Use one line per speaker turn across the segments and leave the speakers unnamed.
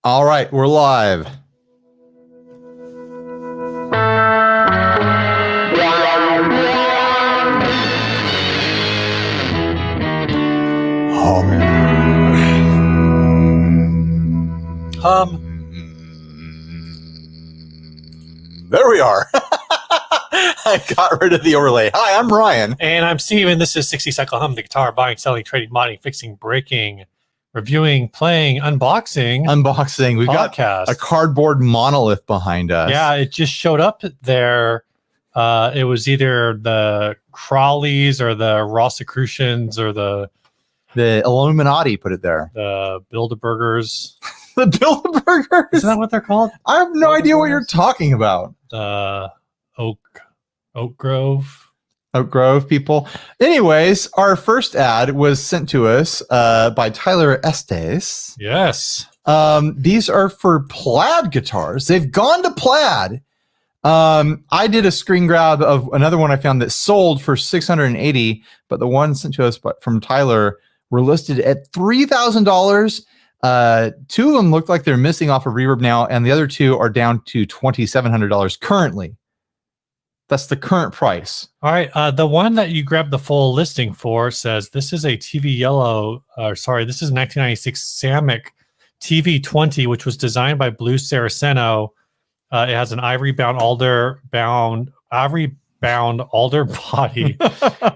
All right, we're live. There we are. I got rid of the overlay. Hi, I'm Ryan.
And I'm Steve, and this is 60 Cycle Hum, the guitar buying, selling, trading, modding, fixing, breaking, reviewing, playing, unboxing.
We've
podcast.
Got a cardboard monolith behind us.
Yeah, it just showed up there. It was either the Crawleys or the Rosicrucians or the
Illuminati put it there.
The Bilderbergers.
The Bilderbergers?
Isn't that what they're called?
I have no idea what you're talking about.
The Oak Grove
people. Anyways, our first ad was sent to us by Tyler Estes.
Yes.
These are for Plaid guitars. They've gone to Plaid. I did a screen grab of another one I found that sold for $680, but the one sent to us from Tyler were listed at $3,000. Two of them look like they're missing off of reverb now, and the other two are down to $2,700 currently. That's the current price.
All right. The one that you grabbed the full listing for says this is a TV yellow. This is 1996 Samick TV20, which was designed by Blue Saraceno. It has an ivory bound alder body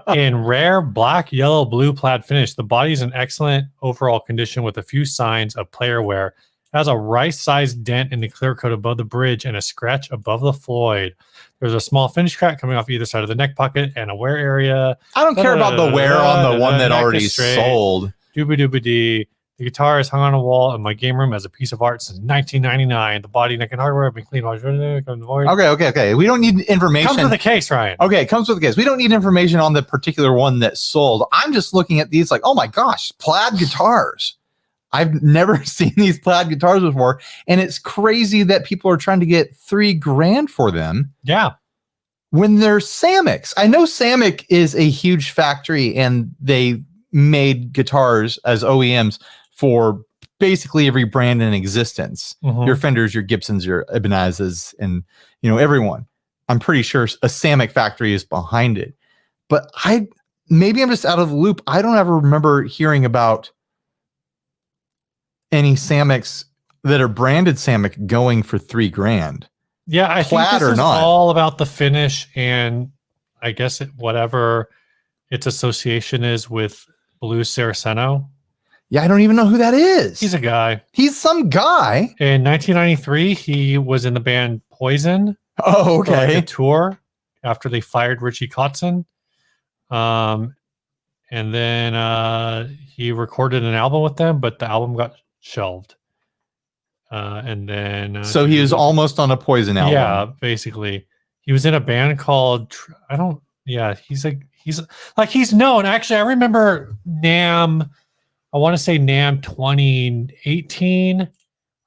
in rare black, yellow, blue plaid finish. The body is in excellent overall condition with a few signs of player wear. It has a rice-sized dent in the clear coat above the bridge and a scratch above the Floyd. There's a small finish crack coming off either side of the neck pocket and a wear area.
I don't care about the wear on the one that already sold.
Doobie-doobie-dee. The guitar is hung on a wall in my game room as a piece of art since 1999. The body, neck, and hardware have been cleaned.
Okay. We don't need information.
Comes with the case, Ryan.
Okay, it comes with the case. We don't need information on the particular one that sold. I'm just looking at these like, oh my gosh, Plaid guitars. I've never seen these Plaid guitars before, and it's crazy that people are trying to get $3,000 for them.
Yeah.
When they're Samicks. I know Samick is a huge factory, and they made guitars as OEMs for basically every brand in existence.
Mm-hmm.
Your Fenders, your Gibsons, your Ibanez's, and everyone. I'm pretty sure a Samick factory is behind it. But maybe I'm just out of the loop. I don't ever remember hearing about any Samicks that are branded Samick going for $3,000.
Yeah, I think this is all about the finish, and I guess whatever its association is with Blue Saraceno.
Yeah, I don't even know who that is.
He's a guy.
He's some guy.
In 1993, he was in the band Poison.
Oh, okay.
For a tour after they fired Richie Kotzen. And then he recorded an album with them, but the album got shelved. And then
so he was almost on a Poison album.
Yeah, basically. He was in a band called he's known. Actually, I remember NAMM. I want to say NAMM 2018.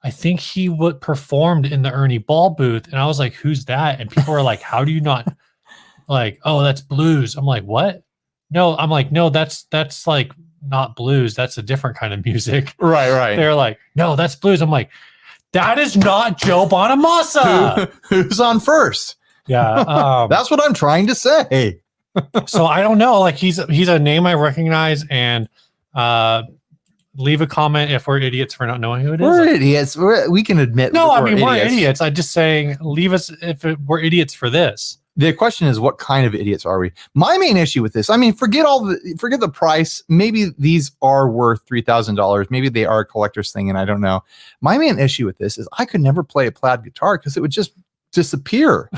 I think he performed in the Ernie Ball booth, and I was like, "Who's that?" And people were like, "How do you not like? Oh, that's blues." I'm like, "What?" No, I'm like, "No, that's like not blues. That's a different kind of music."
Right.
They're like, "No, that's blues." I'm like, "That is not Joe Bonamassa."
Who's on first?
Yeah,
that's what I'm trying to say.
So I don't know. Like he's a name I recognize, and leave a comment if we're idiots for not knowing who it is.
We're idiots. We can admit.
We're idiots. I'm just saying, leave us if we're idiots for this.
The question is, what kind of idiots are we? My main issue with this, I mean, forget the price. Maybe these are worth $3,000. Maybe they are a collector's thing, and I don't know. My main issue with this is I could never play a Plaid guitar because it would just disappear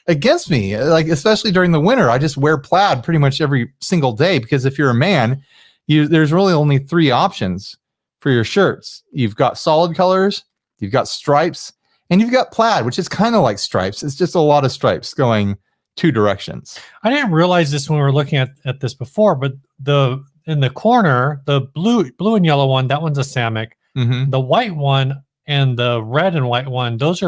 against me. Like, especially during the winter, I just wear Plaid pretty much every single day because if you're a man, there's really only 3 options for your shirts. You've got solid colors, you've got stripes, and you've got Plaid, which is kind of like stripes. It's just a lot of stripes going 2 directions.
I didn't realize this when we were looking at this before, but in the corner, the blue and yellow one, that one's a Samick.
Mm-hmm.
The white one and the red and white one, those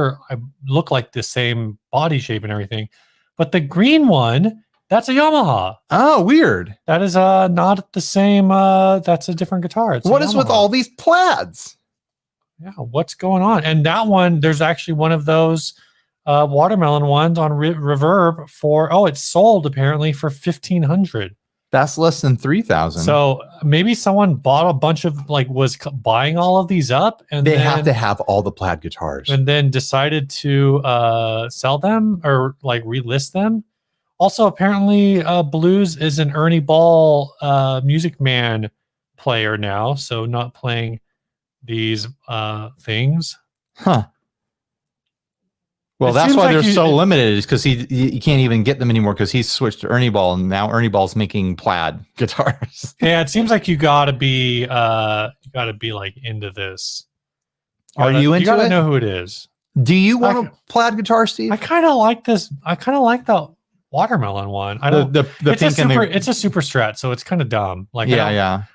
look like the same body shape and everything. But the green one, that's a Yamaha.
Oh, weird.
That is not the same. That's a different guitar. It's
what is with all these Plaids?
Yeah, what's going on? And that one, there's actually one of those watermelon ones on Reverb for it's sold apparently for 1,500.
That's less than 3,000.
So maybe someone bought a bunch of was buying all of these up, and
they have to have all the Plaid guitars,
and then decided to sell them or relist them. Also, apparently, Blues is an Ernie Ball Music Man player now, so not playing these things.
Huh. Well, that's why they're so limited, is because he can't even get them anymore because he's switched to Ernie Ball, and now Ernie Ball's making Plaid guitars.
Yeah, it seems like you gotta be into this.
Are you into it?
You gotta know who it is.
Do you want a Plaid guitar, Steve?
I kind of like this. I kind of like the watermelon one. I don't. It's a super strat, so it's kind of dumb. I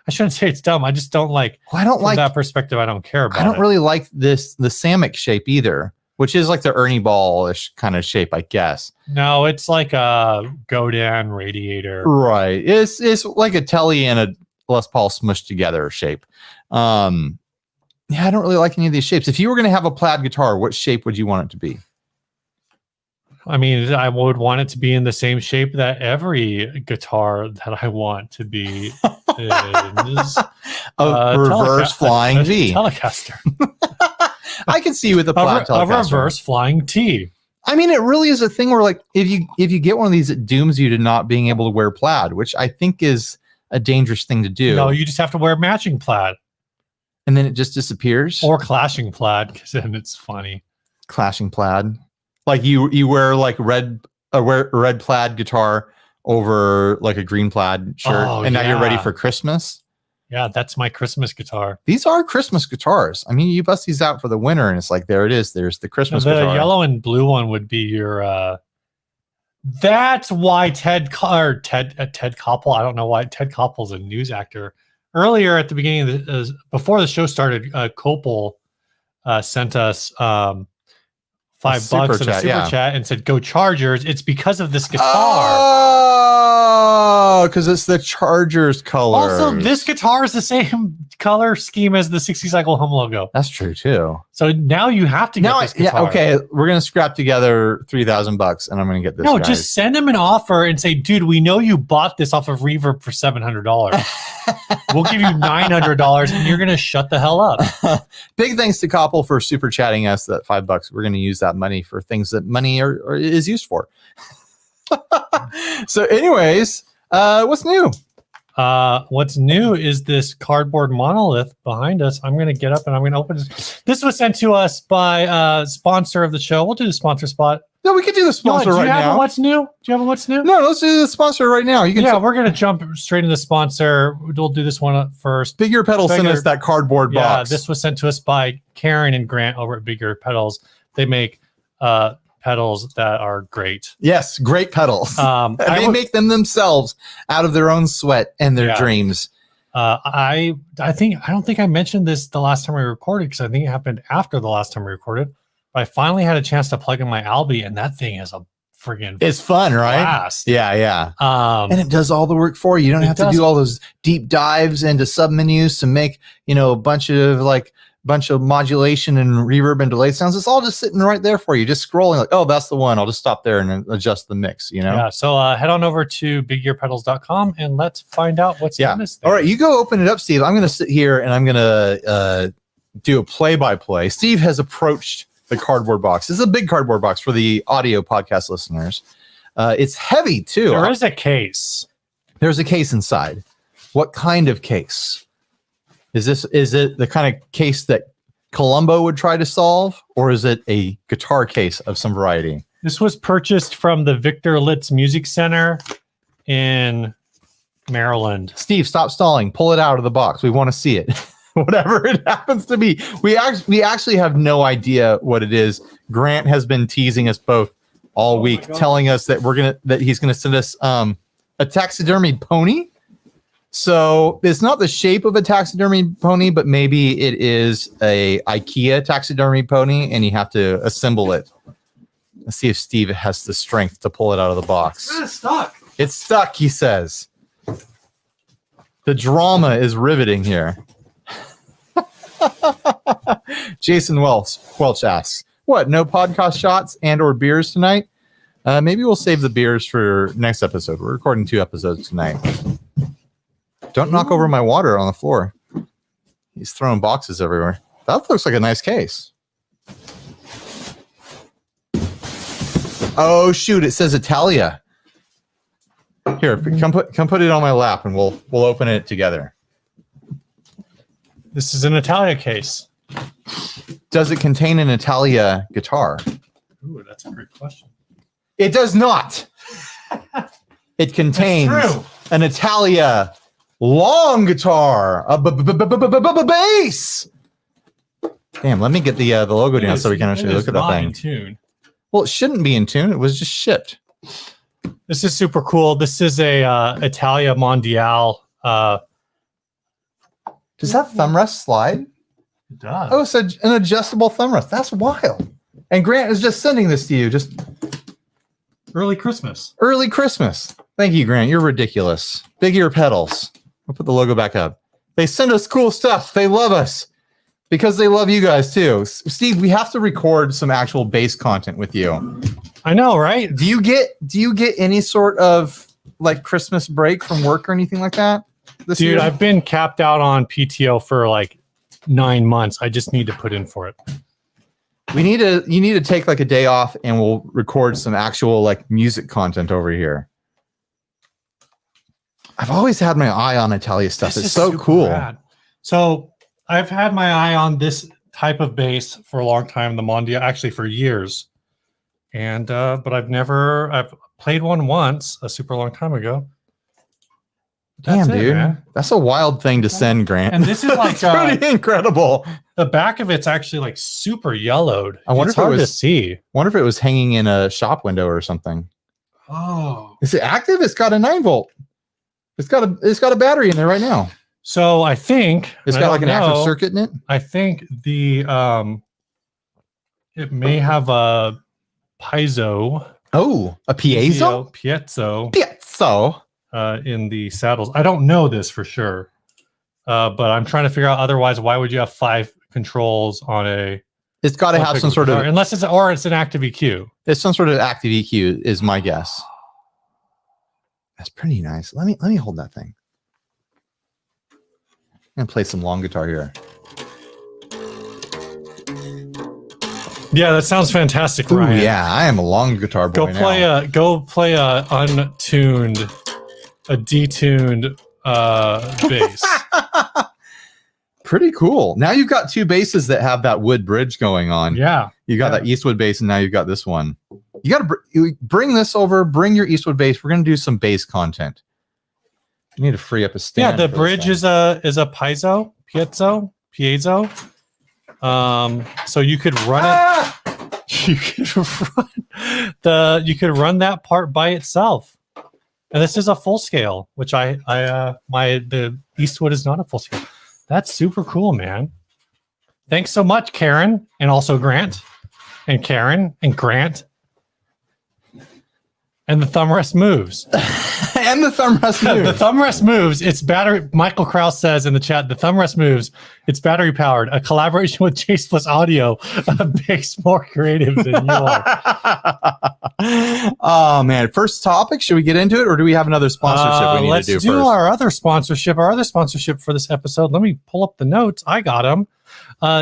shouldn't say it's dumb. I just don't like.
Well, I don't like
that perspective. I don't care about.
I don't really like the Samicks shape either, which is like the Ernie Ball-ish kind of shape, I guess.
No, it's like a Godin radiator.
Right. It's like a Telly and a Les Paul smushed together shape. I don't really like any of these shapes. If you were going to have a Plaid guitar, what shape would you want it to be?
I mean, I would want it to be in the same shape that every guitar that I want to be is.
A reverse flying V.
Telecaster.
I can see with a Plaid Telecaster.
A reverse flying T.
I mean, it really is a thing where, like, if you get one of these, it dooms you to not being able to wear Plaid, which I think is a dangerous thing to do.
No, you just have to wear matching Plaid.
And then it just disappears?
Or clashing Plaid, because then it's funny.
Clashing Plaid. Like you wear like red Plaid guitar over like a green Plaid shirt, and now you're ready for Christmas.
Yeah, that's my Christmas guitar.
These are Christmas guitars. I mean, you bust these out for the winter, and it's like, there it is. There's the Christmas guitar.
The yellow and blue one would be your. That's why Ted Koppel. I don't know why Ted Koppel's a news actor. Earlier at the beginning of before the show started, Koppel sent us $5 in a super chat and said, "Go Chargers." It's because of this guitar.
Oh, because it's the Chargers color.
Also, this guitar is the same color scheme as the 60 Cycle Home logo.
That's true too.
So now you have to get this guitar.
Yeah, okay. We're gonna scrap together $3,000, and I'm gonna get this.
No, just send him an offer and say, "Dude, we know you bought this off of Reverb for $700. We'll give you $900, and you're gonna shut the hell up."
Big thanks to Koppel for super chatting us that $5. We're gonna use that money for things that money is used for. So, anyways, what's new?
What's new is this cardboard monolith behind us. I'm going to get up and I'm going to open this. This was sent to us by a sponsor of the show. We'll do the sponsor spot.
No, we can do the sponsor right now.
Do you have what's new? Do you have a what's new?
No, let's do the sponsor right now.
We're going to jump straight into the sponsor. We'll do this one up first.
Big Ear Pedals sent us that cardboard box.
Yeah, this was sent to us by Karen and Grant over at Big Ear Pedals. They make pedals that are great.
Yes, great pedals. And they make them themselves out of their own sweat and their dreams.
I don't think I mentioned this the last time we recorded, because I think it happened after the last time we recorded. But I finally had a chance to plug in my Albi, and that thing is a friggin'
it's fun, right?
Blast.
Yeah. And it does all the work for you. You don't have to do all those deep dives into submenus to make, a bunch of modulation and reverb and delay sounds. It's all just sitting right there for you, just scrolling like, oh, that's the one. I'll just stop there and adjust the mix,
Yeah, so head on over to bigearpedals.com and let's find out what's in this thing. All
right, you go open it up, Steve. I'm going to sit here and I'm going to do a play-by-play. Steve has approached the cardboard box. This is a big cardboard box for the audio podcast listeners. It's heavy, too.
There is a case.
There's a case inside. What kind of case? Is it the kind of case that Columbo would try to solve, or is it a guitar case of some variety?
This was purchased from the Victor Litz Music Center in Maryland.
Steve, stop stalling. Pull it out of the box. We want to see it. Whatever it happens to be. We actually have no idea what it is. Grant has been teasing us both all week, telling us that he's gonna send us a taxidermied pony. So it's not the shape of a taxidermy pony, but maybe it is a IKEA taxidermy pony, and you have to assemble it. Let's see if Steve has the strength to pull it out of the box.
It's stuck.
It's stuck, he says. The drama is riveting here. Jason Welch asks, what, no podcast shots and or beers tonight? Maybe we'll save the beers for next episode. We're recording 2 episodes tonight. Don't knock over my water on the floor. He's throwing boxes everywhere. That looks like a nice case. Oh shoot! It says Italia. Here, come put it on my lap, and we'll open it together.
This is an Italia case.
Does it contain an Italia guitar?
Ooh, that's a great question.
It does not. It contains an Italia long guitar, a bass. Damn, let me get the logo down so we can actually look at that thing.
In tune.
Well, it shouldn't be in tune. It was just shipped.
This is super cool. This is a Italia Mondiale.
Does that thumb rest slide?
It does.
Oh, it's an adjustable thumb rest. That's wild. And Grant is just sending this to you. Just
early Christmas.
Early Christmas. Thank you, Grant. You're ridiculous. Big ear pedals. I'll put the logo back up. They send us cool stuff. They love us. Because they love you guys too. Steve, we have to record some actual bass content with you.
I know, right?
Do you get any sort of like Christmas break from work or anything like that this year?
Dude, I've been capped out on PTO for like 9 months. I just need to put in for it.
You need to take like a day off and we'll record some actual like music content over here. I've always had my eye on Italia stuff. It's so cool.
Rad. So I've had my eye on this type of bass for a long time, the Mondiale, actually for years. And but I've played one once a super long time ago.
Damn, dude. That's a wild thing to send, Grant.
And this is like
pretty incredible.
The back of it's actually like super yellowed.
I wonder
it's
if
hard
it was
to see.
Wonder if it was hanging in a shop window or something.
Oh.
Is it active? It's got a 9-volt. It's got a battery in there right now.
So I think
it's got like an active circuit in it.
I think the it may have a piezo.
Oh, a piezo?
Piezo. In the saddles. I don't know this for sure. But I'm trying to figure out otherwise why would you have 5 controls on a
It's got to have some sort of
unless it's an active EQ.
It's some sort of active EQ is my guess. That's pretty nice. Let me hold that thing. I'm gonna play some long guitar here.
Yeah, that sounds fantastic,
Ooh,
Ryan.
yeah, I am a long guitar boy.
Go play a untuned, a detuned bass.
Pretty cool. Now you've got 2 basses that have that wood bridge going on.
Yeah,
you got that Eastwood bass, and now you've got this one. You got to bring this over. Bring your Eastwood bass. We're gonna do some bass content. You need to free up a stand.
Yeah, the bridge is a piezo. So you could run it. You could run that part by itself. And this is a full scale, which the Eastwood is not a full scale. That's super cool, man. Thanks so much, Karen, and also Grant, and Karen, and Grant. And the thumb rest moves.
And the thumb rest moves.
The thumb rest moves. It's battery. Michael Krause says in the chat, the thumb rest moves. It's battery powered. A collaboration with Chase Plus Audio makes more creative than you are.
Oh man! First topic. Should we get into it, or do we have another sponsorship we need to do first?
Let's do our other sponsorship. Our other sponsorship for this episode. Let me pull up the notes. I got them.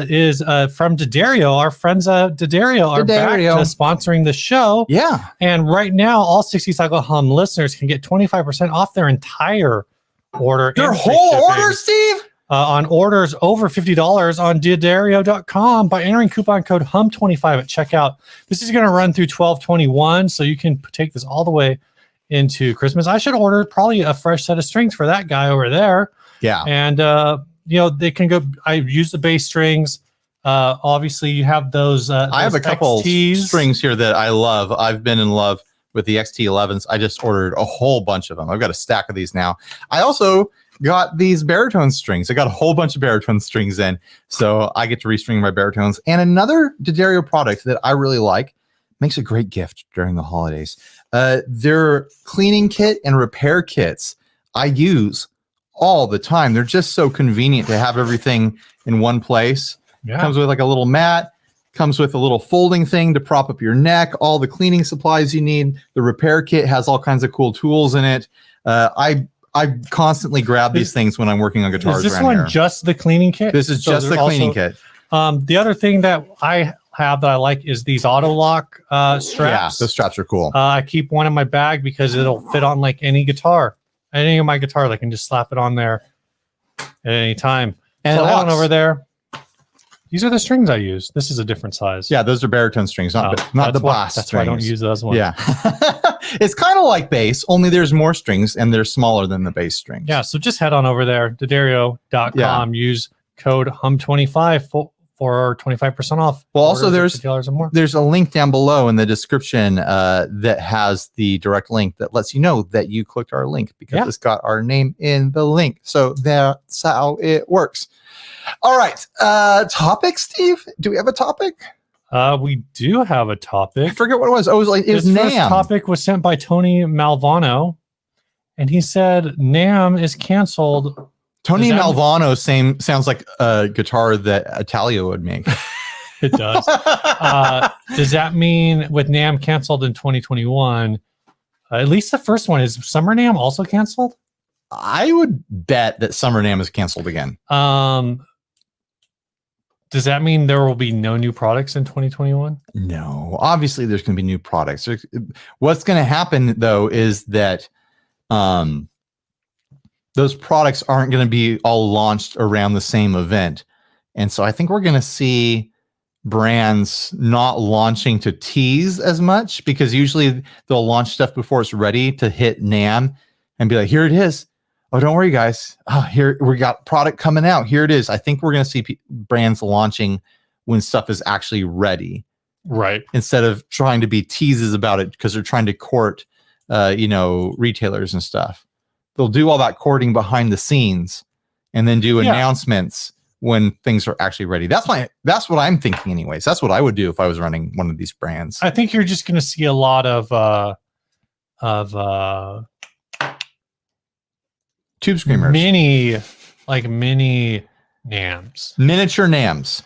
Is from D'Addario. Our friends at D'Addario are back to sponsoring the show.
Yeah.
And right now, all 60 Cycle Hum listeners can get 25% off their entire order.
Their whole order, Steve?
On orders over $50 on D'Addario.com by entering coupon code HUM25 at checkout. This is going to run through 12/21, so you can take this all the way into Christmas. I should order probably a fresh set of strings for that guy over there.
Yeah.
And, they can go. I use the bass strings. Obviously, you have those.
I have a couple strings here that I love. I've been in love with the XT11s. I just ordered a whole bunch of them. I've got a stack of these now. I also got these baritone strings. I got a whole bunch of baritone strings in, so I get to restring my baritones. And another D'Addario product that I really like, makes a great gift during the holidays. Their cleaning kit and repair kits I use all the time. They're just so convenient to have everything in one place.
Yeah.
Comes with like a little mat, comes with a little folding thing to prop up your neck, all the cleaning supplies you need. The repair kit has all kinds of cool tools in it. I constantly grab these things when I'm working on guitars.
Is this one
here.
just the cleaning kit?
This is just the cleaning kit.
The other thing that I have that I like is these auto lock straps.
Yeah, those straps are cool.
I keep one in my bag because it'll fit on like any guitar, any of my guitars. I can just slap it on there at any time.
And
so head on over there. These are the strings I use. This is a different size.
Yeah, those are baritone strings, not the bass
That's
strings.
why I don't use those ones.
Yeah. It's kind of like bass, only there's more strings and they're smaller than the bass strings.
Yeah, so just head on over there, D'Addario.com. Use code HUM25 for 25% off.
Well, also there's
$50 or more.
There's a link down below in the description that has the direct link that lets you know that you clicked our link because it's got our name in the link. So that's how it works. All right. Topic, Steve? Do we have a topic?
We do have a topic.
I forget what it was. Oh, it was NAMM.
This first topic was sent by Tony Malvano, and he said NAMM is canceled.
Tony Malvano sounds like a guitar that Italia would make.
It does. Does that mean with NAMM canceled in 2021, at least the first one, is Summer NAMM also canceled?
I would bet that Summer NAMM is canceled again.
Does that mean there will be no new products in 2021?
No, obviously there's going to be new products. What's going to happen though is that those products aren't going to be all launched around the same event. And so I think we're going to see brands not launching to tease as much because usually they'll launch stuff before it's ready to hit NAMM and be like, here it is. Oh, don't worry, guys. Oh, here we got product coming out. Here it is. I think we're going to see brands launching when stuff is actually ready,
right?
Instead of trying to be teases about it because they're trying to court, retailers and stuff. They'll do all that courting behind the scenes, and then do announcements when things are actually ready. That's what I'm thinking, anyways. That's what I would do if I was running one of these brands.
I think you're just going to see a lot of
Tube Screamers.
Mini NAMMs.
Miniature NAMMs.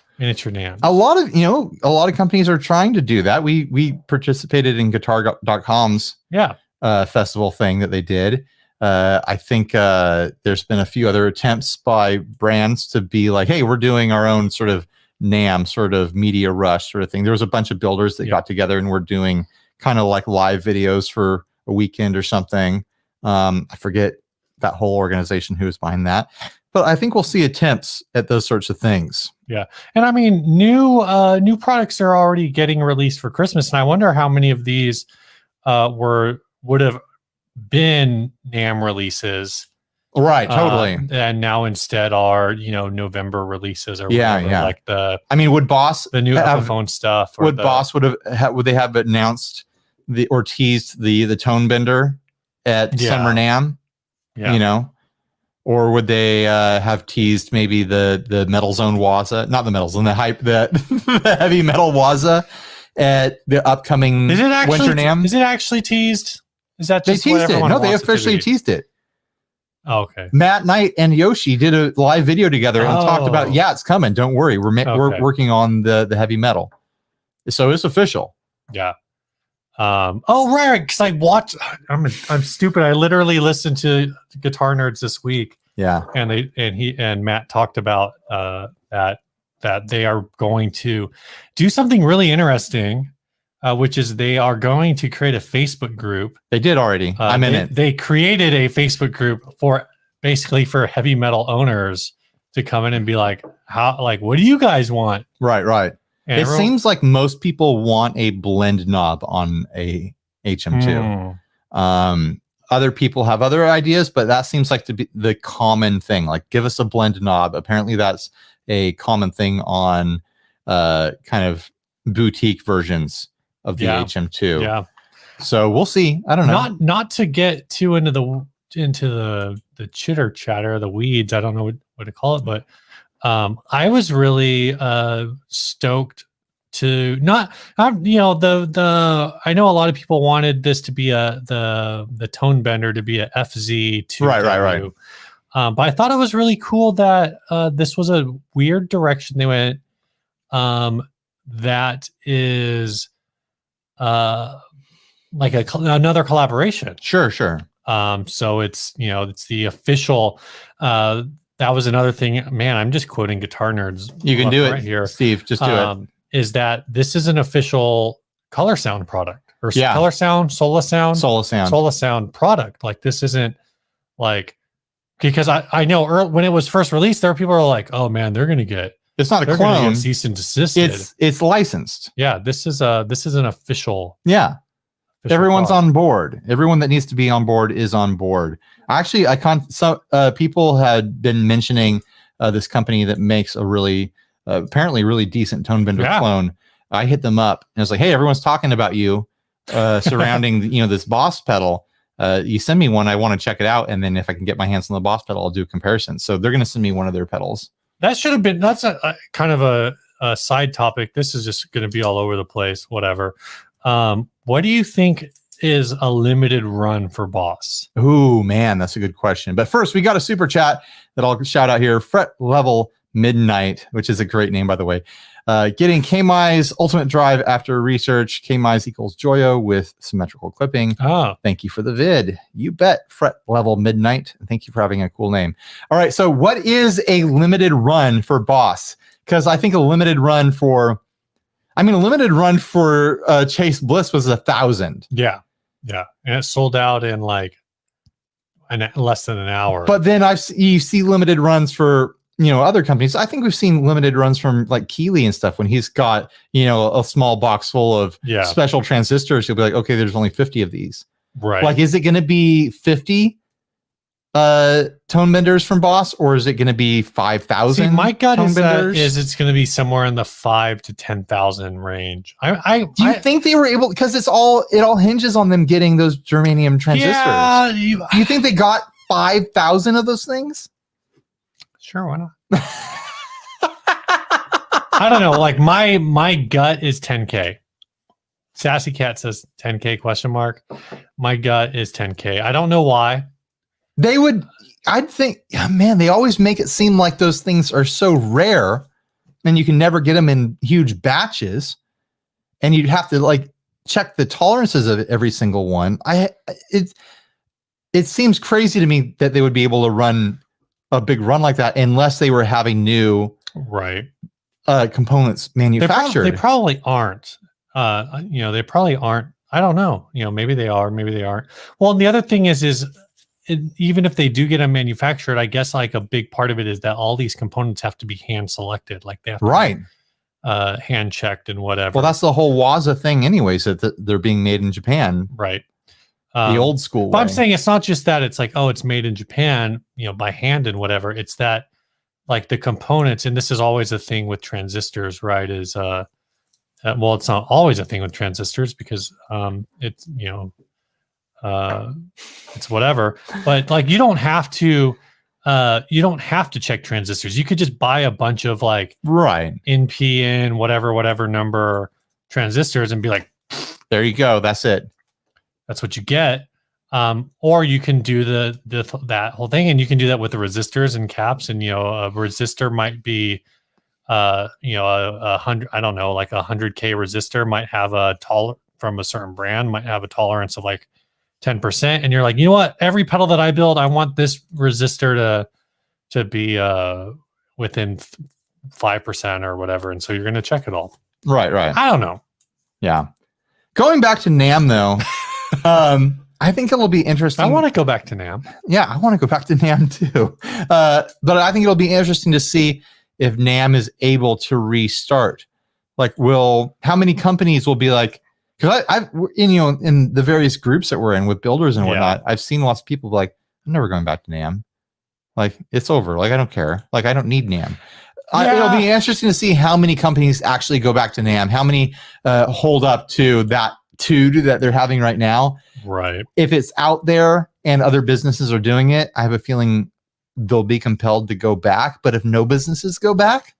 A
lot of companies are trying to do that. We participated in Guitar.com's festival thing that they did. I think there's been a few other attempts by brands to be like, hey, we're doing our own sort of NAMM, sort of media rush sort of thing. There was a bunch of builders that got together and were doing kind of like live videos for a weekend or something. I forget that whole organization who was behind that, but I think we'll see attempts at those sorts of things.
Yeah, and I mean, new products are already getting released for Christmas, and I wonder how many of these would have been NAMM releases,
right? Totally,
and now instead are November releases or whatever, like
would Boss
the new Epiphone stuff? Or
Boss would they have announced or teased the tone bender at Summer NAMM? Yeah. Or would they have teased maybe the Metal Zone Waza, not the Metal Zone, the heavy metal Waza at the upcoming Winter NAMM?
Is it actually teased? Is that just
they teased it? No, they officially teased it.
Oh, okay.
Matt Knight and Yoshi did a live video together and talked about, it's coming. Don't worry, we're working on the heavy metal, so it's official.
Yeah. Right, because I watched. I'm stupid. I literally listened to Guitar Nerds this week.
Yeah,
and Matt talked about that they are going to do something really interesting, which is they are going to create a Facebook group.
They did already. I'm in it.
They created a Facebook group for heavy metal owners to come in and be like, what do you guys want?
Right. And it seems like most people want a blend knob on a HM2. Other people have other ideas, but that seems like to be the common thing. Like, give us a blend knob. Apparently, that's a common thing on kind of boutique versions of the HM2. Yeah. So we'll see. I don't know.
Not to get too into the chitter chatter, the weeds. I don't know what to call it, but I was really stoked to I know a lot of people wanted this to be the tone bender to be a FZ2.
Right.
But I thought it was really cool that this was a weird direction they went. That is like another collaboration.
Sure.
So it's it's the official. That was another thing. Man, I'm just quoting Guitar Nerds.
You can do it
right here,
Steve. Just do it.
Is that this is an official Color Sound product or
Yeah.
Color Sound, Sola Sound product? Like this isn't like, because I know when it was first released, there were people who are like, oh man, they're gonna get.
It's not a
They're gonna
clone.
get cease and desisted.
It's licensed.
Yeah, this is an official.
Yeah.
official
Everyone's
product.
on board. Everyone that needs to be on board is on board. Actually, people had been mentioning this company that makes a really apparently really decent tone bender clone. I hit them up and I was like, hey, everyone's talking about you surrounding this Boss pedal. You send me one, I want to check it out, and then if I can get my hands on the Boss pedal, I'll do a comparison. So they're going to send me one of their pedals.
That should have been. That's a kind of a side topic. This is just going to be all over the place. Whatever. What do you think is a limited run for Boss?
Oh man, that's a good question. But first, we got a super chat that I'll shout out here. Fret Level Midnight, which is a great name, by the way. Getting KMI's ultimate drive after research. KMI's equals Joyo with symmetrical clipping.
Oh,
thank you for the vid. You bet, Fret Level Midnight. And thank you for having a cool name. All right, so what is a limited run for Boss? Because I think a limited run for Chase Bliss was 1,000.
Yeah, and it sold out in like less than an hour.
But then you see limited runs for other companies. I think we've seen limited runs from like Keeley and stuff when he's got a small box full of special transistors. He'll be like, okay, there's only 50 of these.
Right.
Like, is it going to be 50 tone benders from Boss, or is it going to be 5,000?
My gut is it's going to be somewhere in the 5,000 to 10,000 range. Do
you think they were able, because it all hinges on them getting those germanium transistors?
Yeah,
do you think they got 5,000 of those things?
Sure, why not? I don't know. Like my gut is 10K. Sassy Cat says 10K question mark. My gut is 10K. I don't know why.
I'd think, man, they always make it seem like those things are so rare and you can never get them in huge batches. And you'd have to like check the tolerances of every single one. It seems crazy to me that they would be able to run a big run like that unless they were having new components manufactured.
They probably aren't. They probably aren't. I don't know. Maybe they are, maybe they aren't. Well, and the other thing is even if they do get them manufactured, I guess like a big part of it is that all these components have to be hand selected. Like they have to be, hand checked and whatever.
Well, that's the whole Waza thing anyways, that they're being made in Japan.
Right.
The old school
but
way.
I'm saying it's not just that it's like, oh, it's made in Japan, by hand and whatever. It's that like the components, and this is always a thing with transistors, right? Is well, it's not always a thing with transistors because it's it's whatever. But like you don't have to check transistors. You could just buy a bunch of like NPN whatever number transistors and be like,
there you go, that's it.
That's what you get. Or you can do that whole thing, and you can do that with the resistors and caps. And a resistor might be, 100. I don't know, like 100K resistor might have from a certain brand might have a tolerance of like 10%. And you're like, you know what? Every pedal that I build, I want this resistor to be within 5% or whatever. And so you're going to check it all.
Right.
I don't know.
Yeah. Going back to NAMM though. I think it'll be interesting.
I want to go back to NAMM.
Yeah, I want to go back to NAMM too. But I think it'll be interesting to see if NAMM is able to restart. Like, how many companies will be like? Because in the various groups that we're in with builders and whatnot, I've seen lots of people be like, I'm never going back to NAMM. Like, it's over. Like, I don't care. Like, I don't need NAMM. It'll be interesting to see how many companies actually go back to NAMM. How many hold up to that that they're having right now.
Right.
If it's out there and other businesses are doing it, I have a feeling they'll be compelled to go back. But if no businesses go back,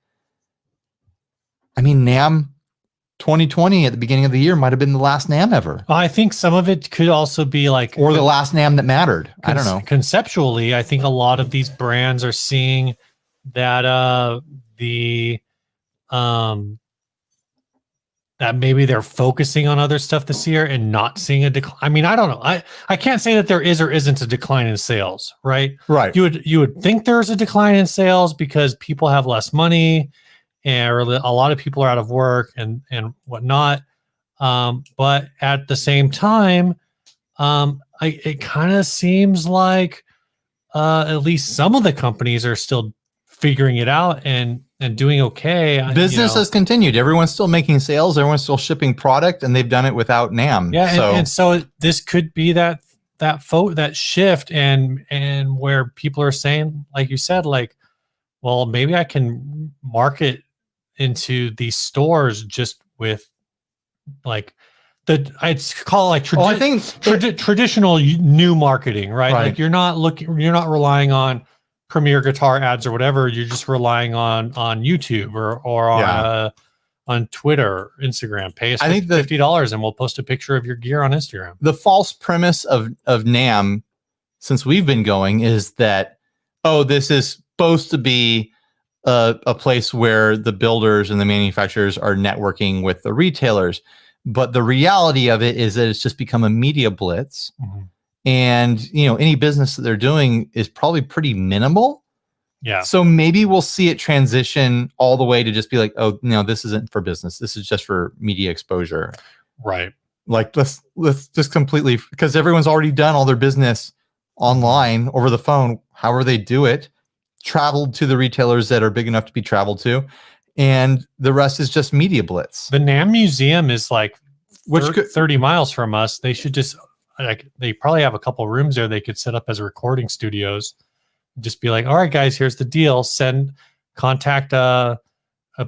I mean, NAMM 2020 at the beginning of the year might have been the last NAMM ever,
I think some of it could also be like,
or the last NAMM that mattered. I don't know.
Conceptually, I think a lot of these brands are seeing that that maybe they're focusing on other stuff this year and not seeing a decline. I mean, I don't know. I can't say that there is or isn't a decline in sales, right?
Right.
You would think there's a decline in sales because people have less money, and a lot of people are out of work and whatnot. But at the same time, it kind of seems like at least some of the companies are still figuring it out and doing okay.
Business has continued. Everyone's still making sales. Everyone's still shipping product, and they've done it without NAMM.
Yeah, and so this could be that shift, and where people are saying, like you said, like, well, maybe I can market into these stores just with like I'd call it like traditional new marketing, right? Like you're not relying on Premier Guitar ads or whatever. You're just relying on YouTube or on Twitter, Instagram. Pay us $50 and we'll post a picture of your gear on Instagram.
The false premise of NAMM, since we've been going, is that, oh, this is supposed to be a place where the builders and the manufacturers are networking with the retailers. But the reality of it is that it's just become a media blitz. Mm-hmm. And, any business that they're doing is probably pretty minimal.
Yeah.
So maybe we'll see it transition all the way to just be like, oh, no, this isn't for business. This is just for media exposure.
Right.
Like, let's just completely, because everyone's already done all their business online over the phone, however they do it, traveled to the retailers that are big enough to be traveled to. And the rest is just media blitz.
The NAMM museum is like 30 miles from us. They should just, they probably have a couple rooms there they could set up as recording studios. Just be like, all right, guys, here's the deal. Contact a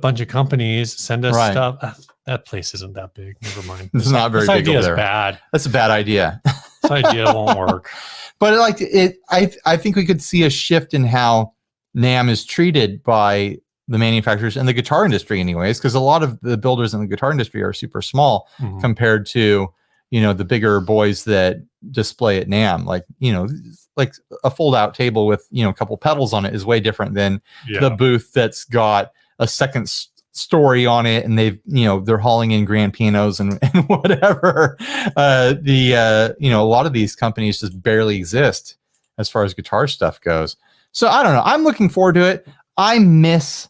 bunch of companies, send us stuff. That place isn't that big. Never mind.
It's not very big over there.
Bad.
That's a bad idea.
This idea won't work.
But I think we could see a shift in how NAMM is treated by the manufacturers and the guitar industry anyways, because a lot of the builders in the guitar industry are super small compared to, the bigger boys that display at NAMM. Like a fold out table with, a couple pedals on it is way different than the booth that's got a second story on it. And they're hauling in grand pianos and whatever. A lot of these companies just barely exist as far as guitar stuff goes. So I don't know. I'm looking forward to it. I miss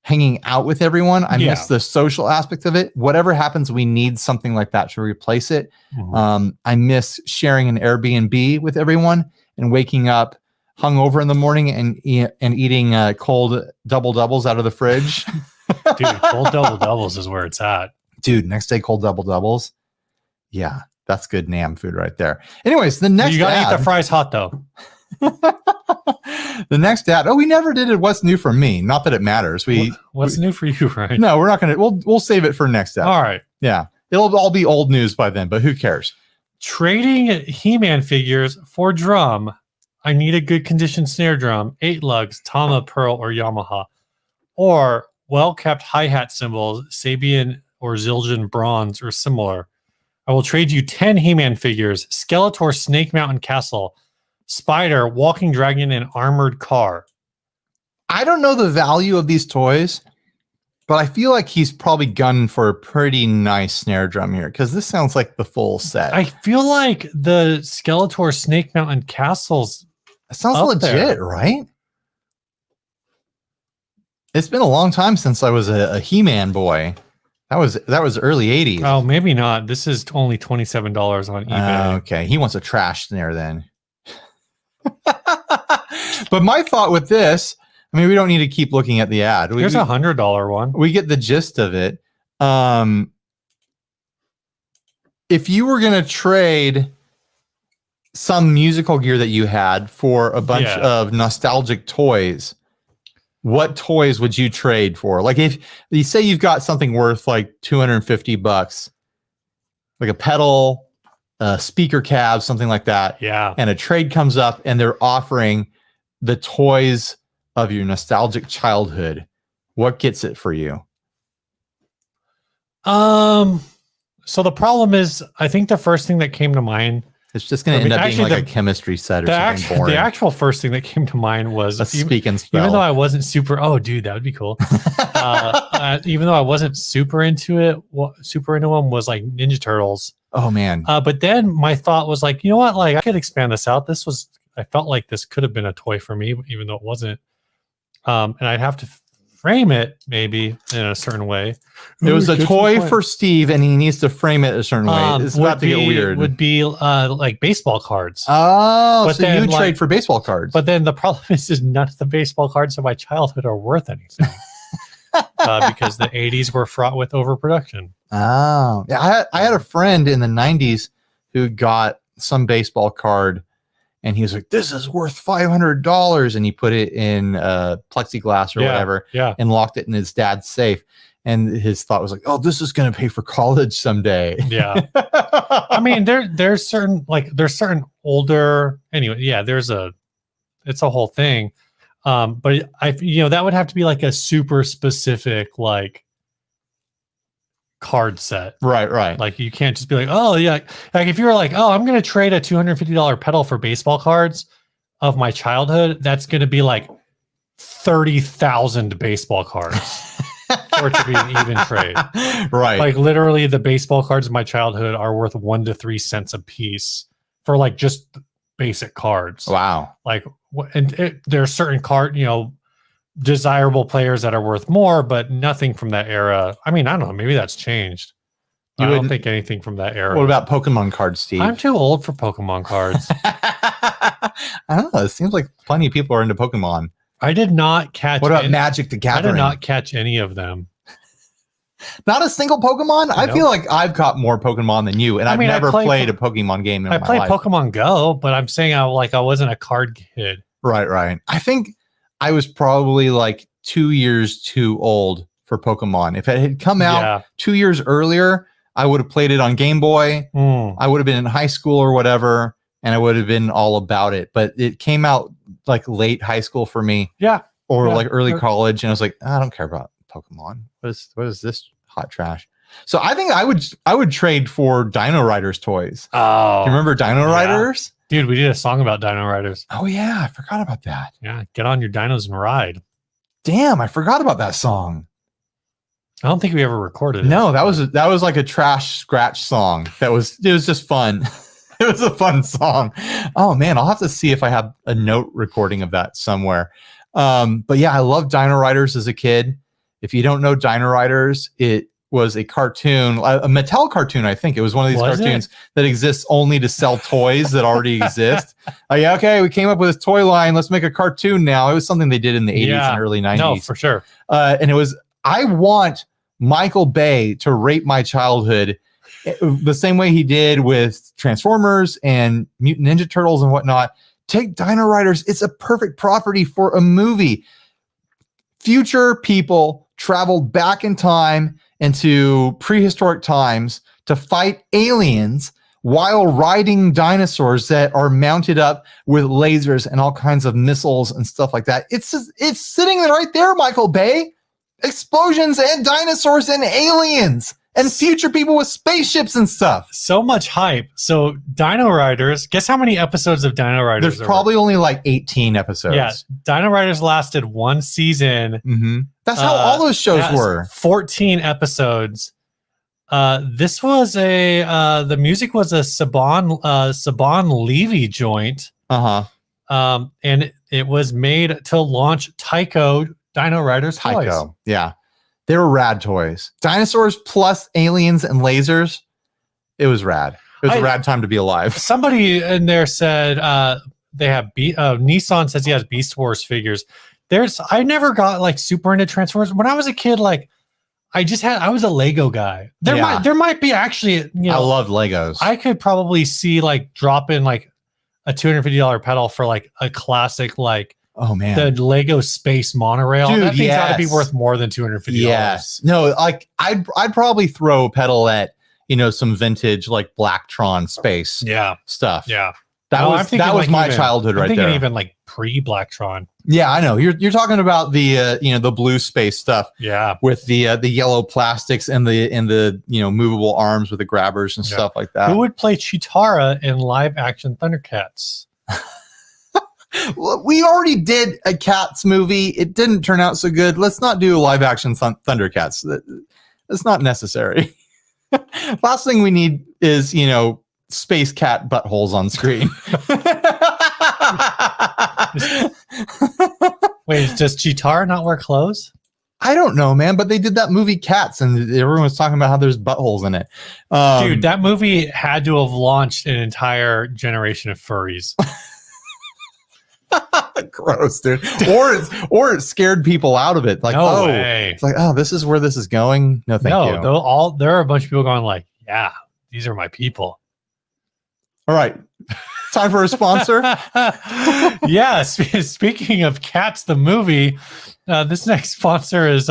hanging out with everyone. I miss the social aspect of it. Whatever happens, we need something like that to replace it. Mm-hmm. I miss sharing an Airbnb with everyone and waking up hungover in the morning and eating cold double doubles out of the fridge.
Dude, cold double doubles is where it's at.
Dude, next day cold double doubles. Yeah, that's good NAMM food right there. Anyways, the next
you gotta eat the fries hot though.
The next ad. Oh, we never did it. What's new for me? Not that it matters.
What's new for you, right?
No, we're not gonna. We'll save it for next ad.
All right.
Yeah, it'll all be old news by then. But who cares?
Trading He-Man figures for drum. I need a good condition snare drum, 8 lugs, Tama, Pearl, or Yamaha, or well-kept hi-hat cymbals, Sabian or Zildjian bronze or similar. I will trade you 10 He-Man figures, Skeletor, Snake Mountain Castle, Spider, Walking Dragon, and Armored Car.
I don't know the value of these toys, but I feel like he's probably gunning for a pretty nice snare drum here, because this sounds like the full set.
I feel like the Skeletor, Snake Mountain Castle's
it sounds legit, right? It's been a long time since I was a He-Man boy. That was early 80s.
Oh, maybe not. This is only $27 on eBay.
Okay, he wants a trash snare then. But my thought with this, I mean, we don't need to keep looking at the ad.
Here's a $100 one.
We get the gist of it. If you were going to trade some musical gear that you had for a bunch of nostalgic toys, what toys would you trade for? Like if you say you've got something worth like $250, like a pedal, a speaker cab, something like that.
Yeah.
And a trade comes up and they're offering the toys of your nostalgic childhood. What gets it for you?
So the problem is, I think the first thing that came to mind,
It's just going to end up being
actually,
like a chemistry set or something boring.
the actual first thing that came to mind was
a speak and spell.
even though I wasn't super, oh dude, that would be cool. Even though I wasn't super into it, super into them was like Ninja Turtles.
Oh man.
But then my thought was like, you know what? Like I could expand this out. I felt like this could have been a toy for me, even though it wasn't. And I'd have to frame it maybe in a certain way.
It was a toy for Steve, and he needs to frame it a certain way. It's about to get weird.
Would be like baseball cards.
Oh, but so you trade for baseball cards.
But then the problem is none of the baseball cards of my childhood are worth anything. Because the 80s were fraught with overproduction.
Oh, yeah. I had a friend in the 90s who got some baseball card, and he was like, "This is worth $500," and he put it in plexiglass or whatever, and locked it in his dad's safe. And his thought was like, "Oh, this is going to pay for college someday."
Yeah, I mean, there's certain older anyway. Yeah, it's a whole thing. But that would have to be like a super specific like card set.
Right.
Like you can't just be like, oh yeah. Like if you were like, oh, I'm going to trade a $250 pedal for baseball cards of my childhood, that's going to be like 30,000 baseball cards for it to be an even trade.
Right.
Like literally the baseball cards of my childhood are worth 1 to 3 cents a piece for like just basic cards.
Wow.
Like, and there are certain desirable players that are worth more, but nothing from that era. I mean, I don't know. Maybe that's changed. I don't think anything from that era.
What about Pokemon cards, Steve?
I'm too old for Pokemon cards.
I don't know. It seems like plenty of people are into Pokemon.
I did not catch.
What about Magic the Gathering?
I did not catch any of them.
Not a single Pokemon? I feel like I've caught more Pokemon than you, and I've never played a Pokemon game in my life.
I played Pokemon Go, but I'm saying I wasn't a card kid.
Right. I think I was probably like 2 years too old for Pokemon. If it had come out 2 years earlier, I would have played it on Game Boy. I would have been in high school or whatever, and I would have been all about it. But it came out like late high school for me.
Yeah.
Or like early college, and I was like, I don't care about Pokemon. What is this hot trash? So I think I would trade for Dino Riders toys.
Oh.
Do you remember Dino Riders?
Dude, we did a song about Dino Riders.
Oh yeah, I forgot about that.
Yeah, get on your dinos and ride.
Damn, I forgot about that song.
I don't think we ever recorded it.
No, that was like a trash scratch song. It was just fun. It was a fun song. Oh man, I'll have to see if I have a note recording of that somewhere. But yeah, I loved Dino Riders as a kid. If you don't know Dino Riders, it was a cartoon, a Mattel cartoon, I think. It was one of these cartoons that exists only to sell toys that already exist. Okay, we came up with this toy line. Let's make a cartoon now. It was something they did in the 80s and early 90s.
No, for sure.
And it was, I want Michael Bay to rape my childhood the same way he did with Transformers and Mutant Ninja Turtles and whatnot. Take Dino Riders. It's a perfect property for a movie. Future people traveled back in time into prehistoric times to fight aliens while riding dinosaurs that are mounted up with lasers and all kinds of missiles and stuff like that. It's sitting right there, Michael Bay. Explosions and dinosaurs and aliens and future people with spaceships and stuff.
So much hype. So Dino Riders, guess how many episodes of Dino Riders?
There's probably only like 18 episodes.
Yeah, Dino Riders lasted one season.
Mm-hmm. That's how all those shows were.
14 episodes. This was the music was a Saban Levy joint. And it was made to launch Tycho Dino Riders toys.
Tycho, yeah. They were rad toys. Dinosaurs plus aliens and lasers. It was rad. It was a rad time to be alive.
Somebody in there said they have Nissan says he has Beast Wars figures. I never got like super into Transformers. When I was a kid, like I was a Lego guy. There might be actually,
I love Legos.
I could probably see like dropping like a $250 pedal for like a classic like,
oh man,
the Lego space monorail.
Dude,
that thing's got to be worth more than $250.
Yes. No, like I'd probably throw a pedal at some vintage like Blacktron space stuff.
Yeah. No, I'm thinking
that was
like
my
even-
childhood
I'm
right
thinking
there.
even like pre-Blacktron.
Yeah, I know. You're talking about the the blue space stuff
Yeah.
with the yellow plastics and the movable arms with the grabbers and
Yeah.
stuff like that.
Who would play Chitara in live action Thundercats?
Well, we already did a Cats movie. It didn't turn out so good. Let's not do a live action Thundercats. That's not necessary. Last thing we need is, space cat buttholes on screen.
Wait, does Chitara not wear clothes?
I don't know, man, but they did that movie Cats and everyone was talking about how there's buttholes in it.
Dude, that movie had to have launched an entire generation of furries.
Gross, dude. Or it scared people out of it. Like,
No way.
It's like, this is where this is going. No, thank you.
There are a bunch of people going like, yeah, these are my people.
All right. Time for a sponsor.
Yeah. Speaking of Cats, the movie, this next sponsor is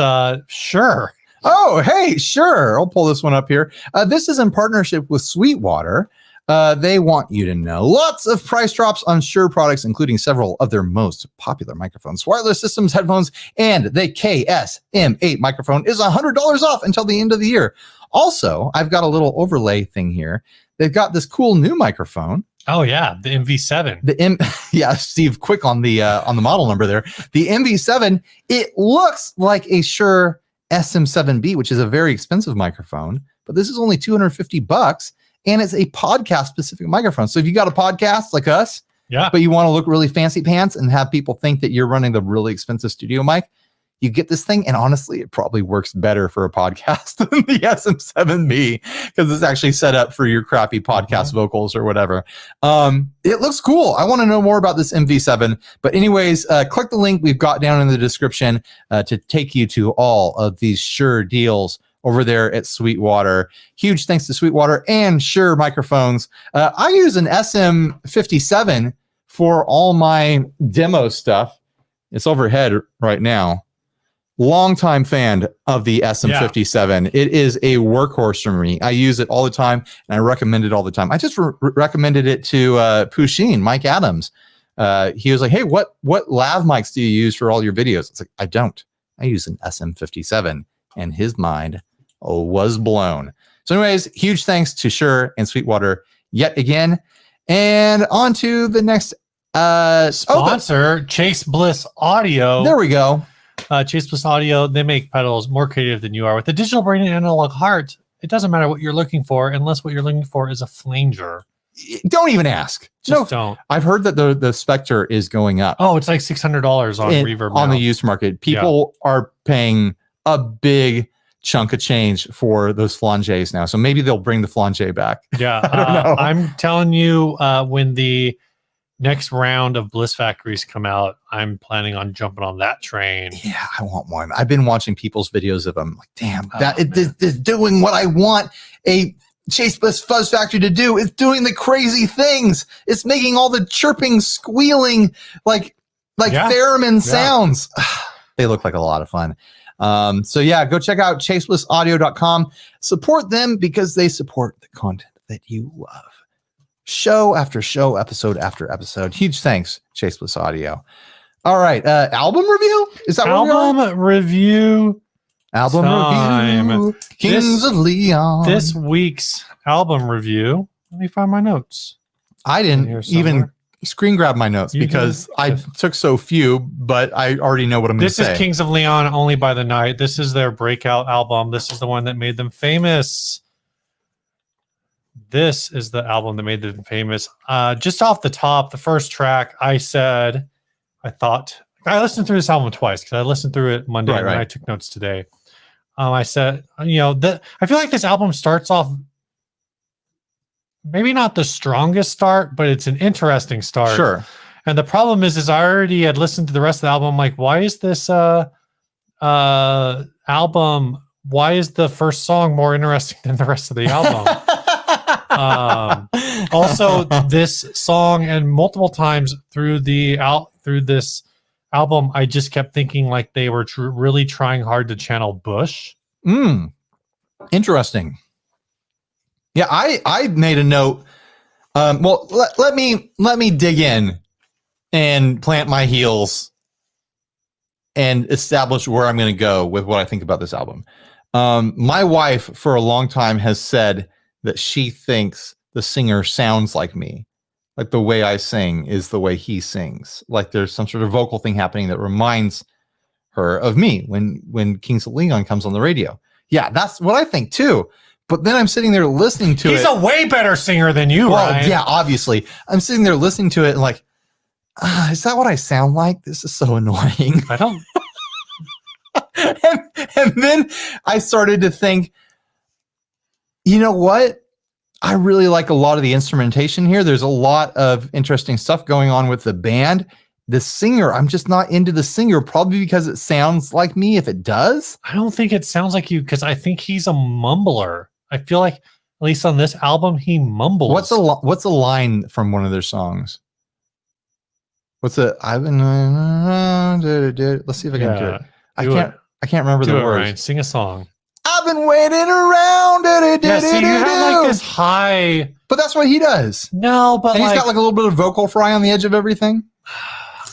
Sure.
Oh, hey, sure. I'll pull this one up here. This is in partnership with Sweetwater. They want you to know lots of price drops on Shure products, including several of their most popular microphones, wireless systems, headphones, and the KS-M8 microphone is $100 off until the end of the year. Also, I've got a little overlay thing here. They've got this cool new microphone.
Oh yeah, the MV7.
Yeah, Steve, quick on the model number there. The MV7. It looks like a Shure SM7B, which is a very expensive microphone, but this is only $250, and it's a podcast specific microphone. So if you got a podcast like us,
yeah,
but you want to look really fancy pants and have people think that you're running the really expensive studio mic, you get this thing, and honestly, it probably works better for a podcast than the SM7B because it's actually set up for your crappy podcast vocals or whatever. It looks cool. I want to know more about this MV7. But anyways, click the link we've got down in the description to take you to all of these Shure deals over there at Sweetwater. Huge thanks to Sweetwater and Shure microphones. I use an SM57 for all my demo stuff. It's overhead right now. Longtime fan of the SM57. Yeah. It is a workhorse for me. I use it all the time, and I recommend it all the time. I just recommended it to Pusheen, Mike Adams. He was like, "Hey, what lav mics do you use for all your videos?" It's like, I don't. I use an SM57, and his mind was blown. So, anyways, huge thanks to Shure and Sweetwater yet again, and on to the next
sponsor, Chase Bliss Audio.
There we go.
Chase Bliss Audio, they make pedals more creative than you are. With the digital brain and analog heart, it doesn't matter what you're looking for unless what you're looking for is a flanger.
Don't even ask.
Just don't.
I've heard that the Spectre is going up.
Oh, it's like $600 on Reverb
on
now.
the used market. People are paying a big chunk of change for those flanges now. So maybe they'll bring the flange back.
Yeah. I'm telling you, when the next round of Bliss Factories come out, I'm planning on jumping on that train.
Yeah, I want one. I've been watching people's videos of them. Like, damn, is doing what I want a Chase Bliss Fuzz Factory to do. It's doing the crazy things. It's making all the chirping, squealing, like theremin sounds. They look like a lot of fun. So yeah, go check out chaseblissaudio.com. Support them because they support the content that you love. Show after show, episode after episode. Huge thanks, Chase Bliss Audio. All right, album review? Is that
album review?
Album
time.
Review. Kings of Leon.
This week's album review. Let me find my notes.
I didn't even screen grab my notes because I took so few, but I already know what I'm going to say.
This is Kings of Leon, Only by the Night. This is their breakout album. This is the one that made them famous. This is the album that made them famous. Just off the top, the first track, I listened through this album twice because I listened through it Monday and I took notes today. I said, I feel like this album starts off maybe not the strongest start, but it's an interesting start.
Sure.
And the problem is I already had listened to the rest of the album. I'm like, why is this album? Why is the first song more interesting than the rest of the album? Also, this song and multiple times through this album, I just kept thinking like they were really trying hard to channel Bush.
Interesting. Yeah, I made a note. Well, let me dig in and plant my heels and establish where I'm going to go with what I think about this album. My wife, for a long time, has said that she thinks the singer sounds like me. Like the way I sing is the way he sings. Like there's some sort of vocal thing happening that reminds her of me when Kings of Leon comes on the radio. Yeah, that's what I think too. But then I'm sitting there listening to it.
He's a way better singer than you, Ryan.
Yeah, obviously. I'm sitting there listening to it and like, is that what I sound like? This is so annoying.
I don't.
and then I started to think, you know what? I really like a lot of the instrumentation here. There's a lot of interesting stuff going on with the band. The singer, I'm just not into the singer, probably because it sounds like me if it does.
I don't think it sounds like you because I think he's a mumbler. I feel like, at least on this album, he mumbles.
What's a line from one of their songs? What's it? I've been. Let's see if I can do it. I can't remember the words.
Ryan. Sing a song.
I've been waiting around.
Yeah, see, you have like this high.
But that's what he does.
No, but
and he's got like a little bit of vocal fry on the edge of everything.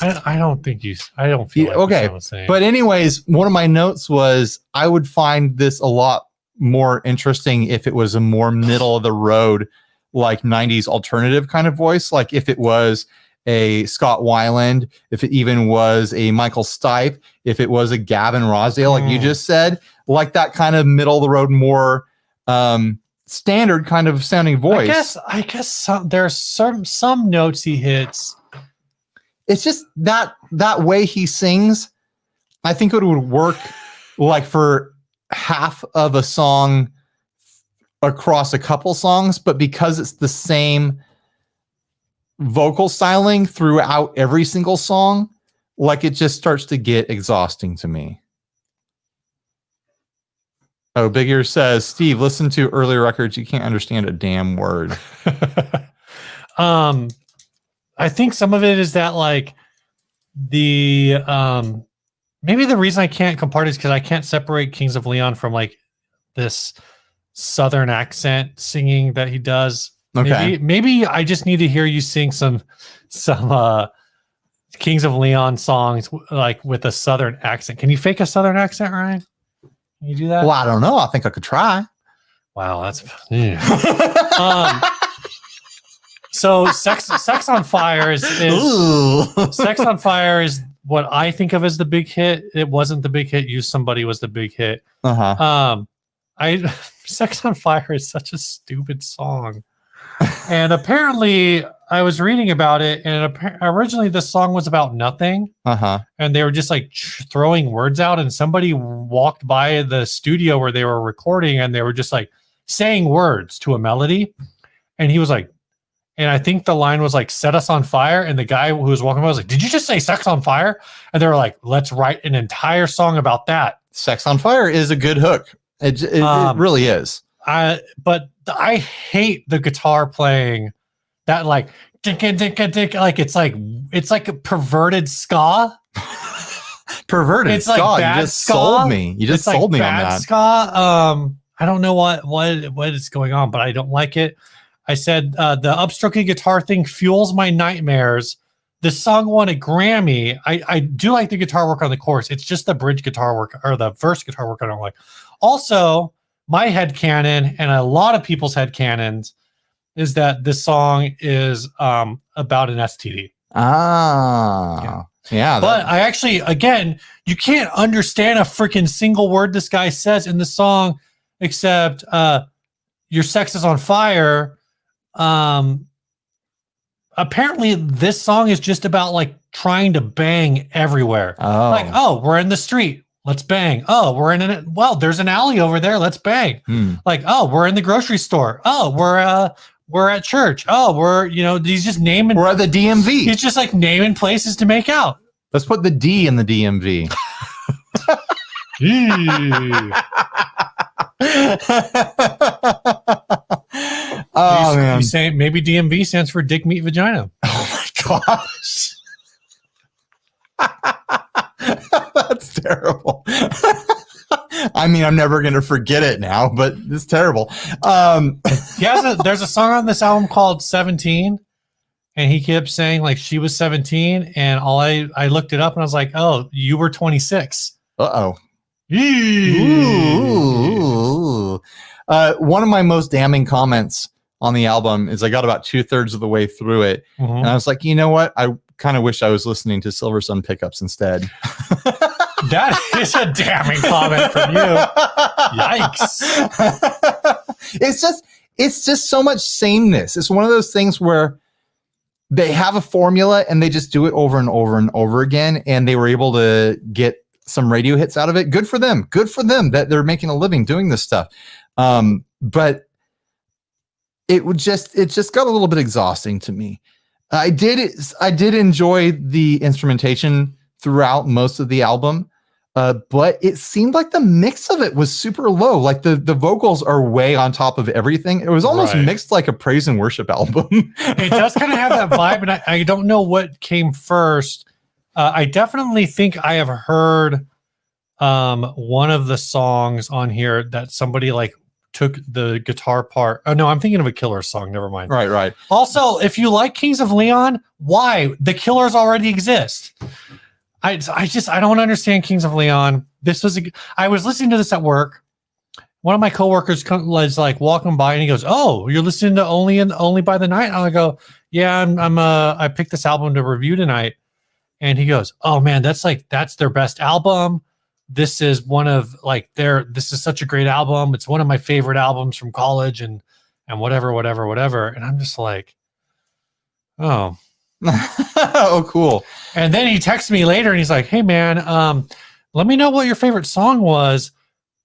I don't think I don't feel like
okay. But anyways, one of my notes was I would find this a lot more interesting if it was a more middle of the road, like 90s alternative kind of voice. Like if it was a Scott Weiland, if it even was a Michael Stipe, if it was a Gavin Rossdale, like you just said, like that kind of middle of the road, more standard kind of sounding voice.
I guess there's some notes he hits.
It's just that way he sings. I think it would work like for half of a song across a couple songs, but because it's the same vocal styling throughout every single song, like it just starts to get exhausting to me. Oh, Big Ear says, Steve, listen to earlier records. You can't understand a damn word.
I think some of it is that like the maybe the reason I can't compare it is because I can't separate Kings of Leon from like this Southern accent singing that he does.
Okay.
Maybe I just need to hear you sing some Kings of Leon songs like with a Southern accent. Can you fake a Southern accent, Ryan? Can you do that?
Well, I don't know. I think I could try.
Wow, that's so Sex on Fire is Sex on Fire is what I think of as the big hit. It wasn't the big hit. Use Somebody was the big hit. Sex on Fire is such a stupid song. And apparently I was reading about it, and originally this song was about nothing. And they were just like throwing words out, and somebody walked by the studio where they were recording, and they were just like saying words to a melody. And he was like, and I think the line was like, set us on fire. And the guy who was walking by was like, did you just say sex on fire? And they were like, let's write an entire song about that.
Sex on Fire is a good hook. It really is.
But I hate the guitar playing that like, like it's like a perverted ska.
Perverted
it's
ska.
Like
you just
ska.
Sold me. You just
it's
sold
like
me on
bad
that.
Ska. I don't know what is going on, but I don't like it. I said the upstrokey guitar thing fuels my nightmares. The song won a Grammy. I do like the guitar work on the chorus. It's just the bridge guitar work or the verse guitar work I don't like. Also, my headcanon and a lot of people's headcanons is that this song is about an STD.
Yeah.
But I actually, again, you can't understand a freaking single word this guy says in the song except your sex is on fire. Apparently this song is just about like trying to bang everywhere. Like, oh, we're in the street, let's bang. Oh, we're in it. Well, there's an alley over there, let's bang. Like, oh, we're in the grocery store. Oh, we're at church. Oh, he's just naming.
We're at the DMV.
He's just like naming places to make out.
Let's put the D in the DMV. Man.
You say maybe DMV stands for dick, meat, vagina.
Oh my gosh. That's terrible. I mean, I'm never going to forget it now, but it's terrible.
There's a song on this album called 17, and he kept saying like she was 17, and I looked it up and I was like, oh, you were 26.
Uh-oh. Ooh. One of my most damning comments on the album is I got about 2/3 of the way through it, and I was like, you know what? I kind of wish I was listening to Silver Sun pickups instead.
That is a damning comment from you. Yikes.
It's just so much sameness. It's one of those things where they have a formula and they just do it over and over and over again, and they were able to get some radio hits out of it. Good for them. Good for them that they're making a living doing this stuff. But it just got a little bit exhausting to me. I did enjoy the instrumentation throughout most of the album, but it seemed like the mix of it was super low. Like the vocals are way on top of everything. It was almost mixed like a praise and worship album.
It does kind of have that vibe, and I don't know what came first. I definitely think I have heard one of the songs on here that somebody like took the guitar part. Oh no, I'm thinking of a Killers song. Never mind.
Right.
Also, if you like Kings of Leon, why? The Killers already exist. I don't understand Kings of Leon. I was listening to this at work. One of my coworkers was like walking by and he goes, "Oh, you're listening to Only by the Night?" And I go, "Yeah, I picked this album to review tonight." And he goes, "Oh man, that's their best album. This is this is such a great album. It's one of my favorite albums from college and whatever. And I'm just like, oh,
oh, cool.
And then he texts me later and he's like, "Hey man, let me know what your favorite song was."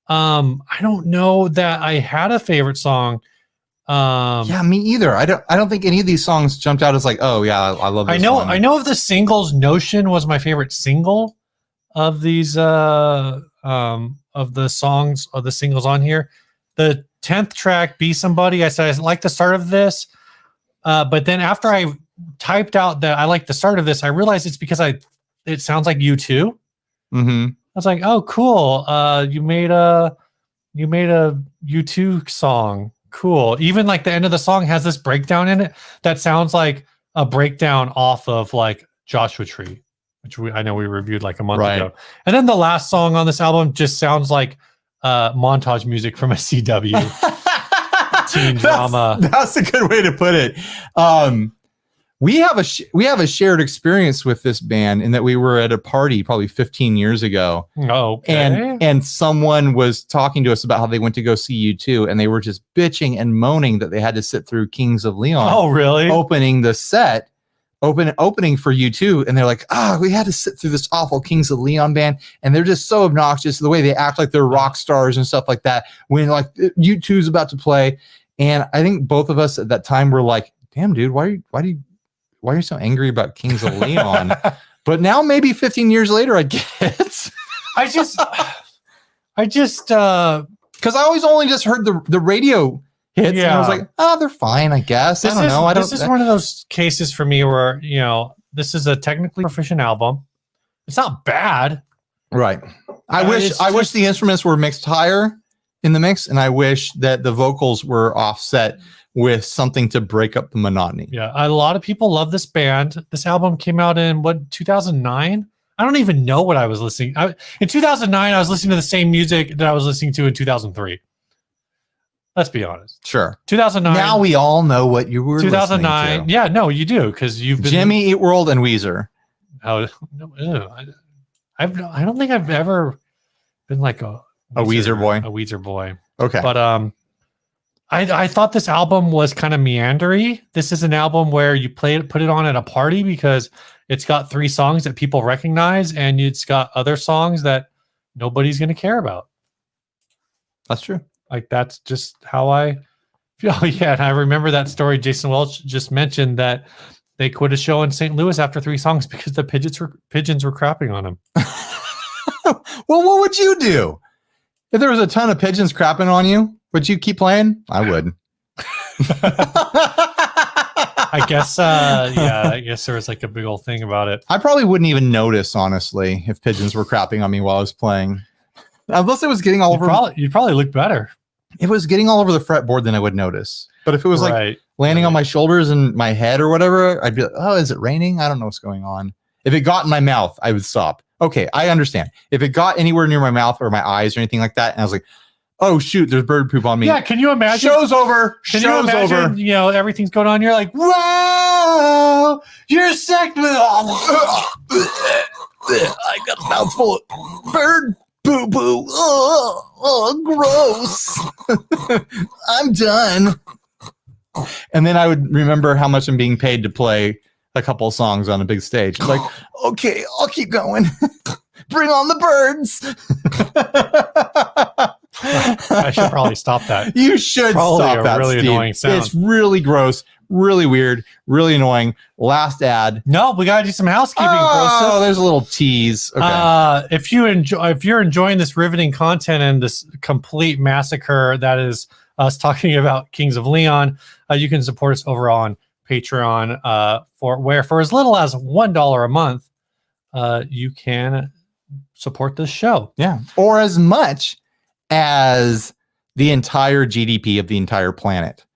I don't know that I had a favorite song.
Yeah, me either. I don't think any of these songs jumped out as like, oh yeah, I love this one.
I know of the singles. Notion was my favorite single of these of the songs of the singles on here. The 10th track, Be Somebody, I said I like the start of this, but then after I typed out that I like the start of this, I realized it's because it sounds like U2. I was like, oh cool, you made a U2 song. Cool. Even like the end of the song has this breakdown in it that sounds like a breakdown off of like Joshua Tree, which I know we reviewed like a month ago. And then the last song on this album just sounds like montage music from a CW teen drama.
That's a good way to put it. We have a shared experience with this band in that we were at a party probably 15 years ago.
Okay.
And someone was talking to us about how they went to go see U2, and they were just bitching and moaning that they had to sit through Kings of Leon.
Oh, really?
Opening the set, opening for U2, and they're like, we had to sit through this awful Kings of Leon band, and they're just so obnoxious, the way they act like they're rock stars and stuff like that when like U2's about to play. And I think both of us at that time were like, damn dude, why are you so angry about Kings of Leon? But now maybe 15 years later, I get it.
I just because
I always only just heard the radio hits, and I was like, they're fine, I guess. I don't know.
This is one of those cases for me where, this is a technically proficient album. It's not bad.
Right. I wish the instruments were mixed higher in the mix, and I wish that the vocals were offset with something to break up the monotony.
Yeah, a lot of people love this band. This album came out in 2009? I don't even know what I was listening. In 2009, I was listening to the same music that I was listening to in 2003. Let's be honest.
Sure.
2009.
Now we all know what you were
2009.
listening to.
Yeah, no, you do, because you've been
Jimmy Eat World and Weezer.
Oh, no, I don't think I've ever been like a
Weezer boy.
A Weezer boy.
Okay.
But I thought this album was kind of meandery. This is an album where you put it on at a party because it's got 3 songs that people recognize, and it's got other songs that nobody's going to care about.
That's true.
Like, that's just how I feel. Yeah, and I remember that story Jason Welch just mentioned, that they quit a show in St. Louis after 3 songs because the pigeons were crapping on him.
Well, what would you do? If there was a ton of pigeons crapping on you, would you keep playing? I would.
I guess, I guess there was like a big old thing about it.
I probably wouldn't even notice, honestly, if pigeons were crapping on me while I was playing. Unless it was getting all over.
You'd probably look better.
If it was getting all over the fretboard, then I would notice. But if it was like landing on my shoulders and my head or whatever, I'd be like, oh, is it raining? I don't know what's going on. If it got in my mouth, I would stop. Okay, I understand. If it got anywhere near my mouth or my eyes or anything like that, and I was like, oh shoot, there's bird poop on me.
Yeah, can you imagine?
Show's over.
Can you imagine,
over.
You know, everything's going on. You're like, wow, you're sick.
I got a mouthful of bird poo poo. Gross. I'm done. And then I would remember how much I'm being paid to play a couple of songs on a big stage. Like, okay, I'll keep going. Bring on the birds.
I should probably stop that.
You should stop that.
Really
Steve.
annoying sound.
It's really gross, really weird, really annoying. Last ad.
No, we gotta do some housekeeping.
Oh, there's a little tease. Okay.
If you're enjoying this riveting content and this complete massacre that is us talking about Kings of Leon, you can support us over on Patreon. For as little as $1 a month, you can support this show.
Yeah, or as much as the entire GDP of the entire planet.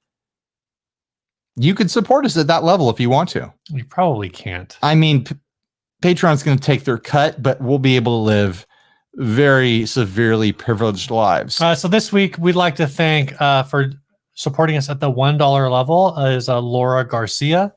You could support us at that level if you want to.
You probably can't.
I mean, Patreon's going to take their cut, but we'll be able to live very severely privileged lives.
So this week, we'd like to thank for supporting us at the $1 level is Laura Garcia.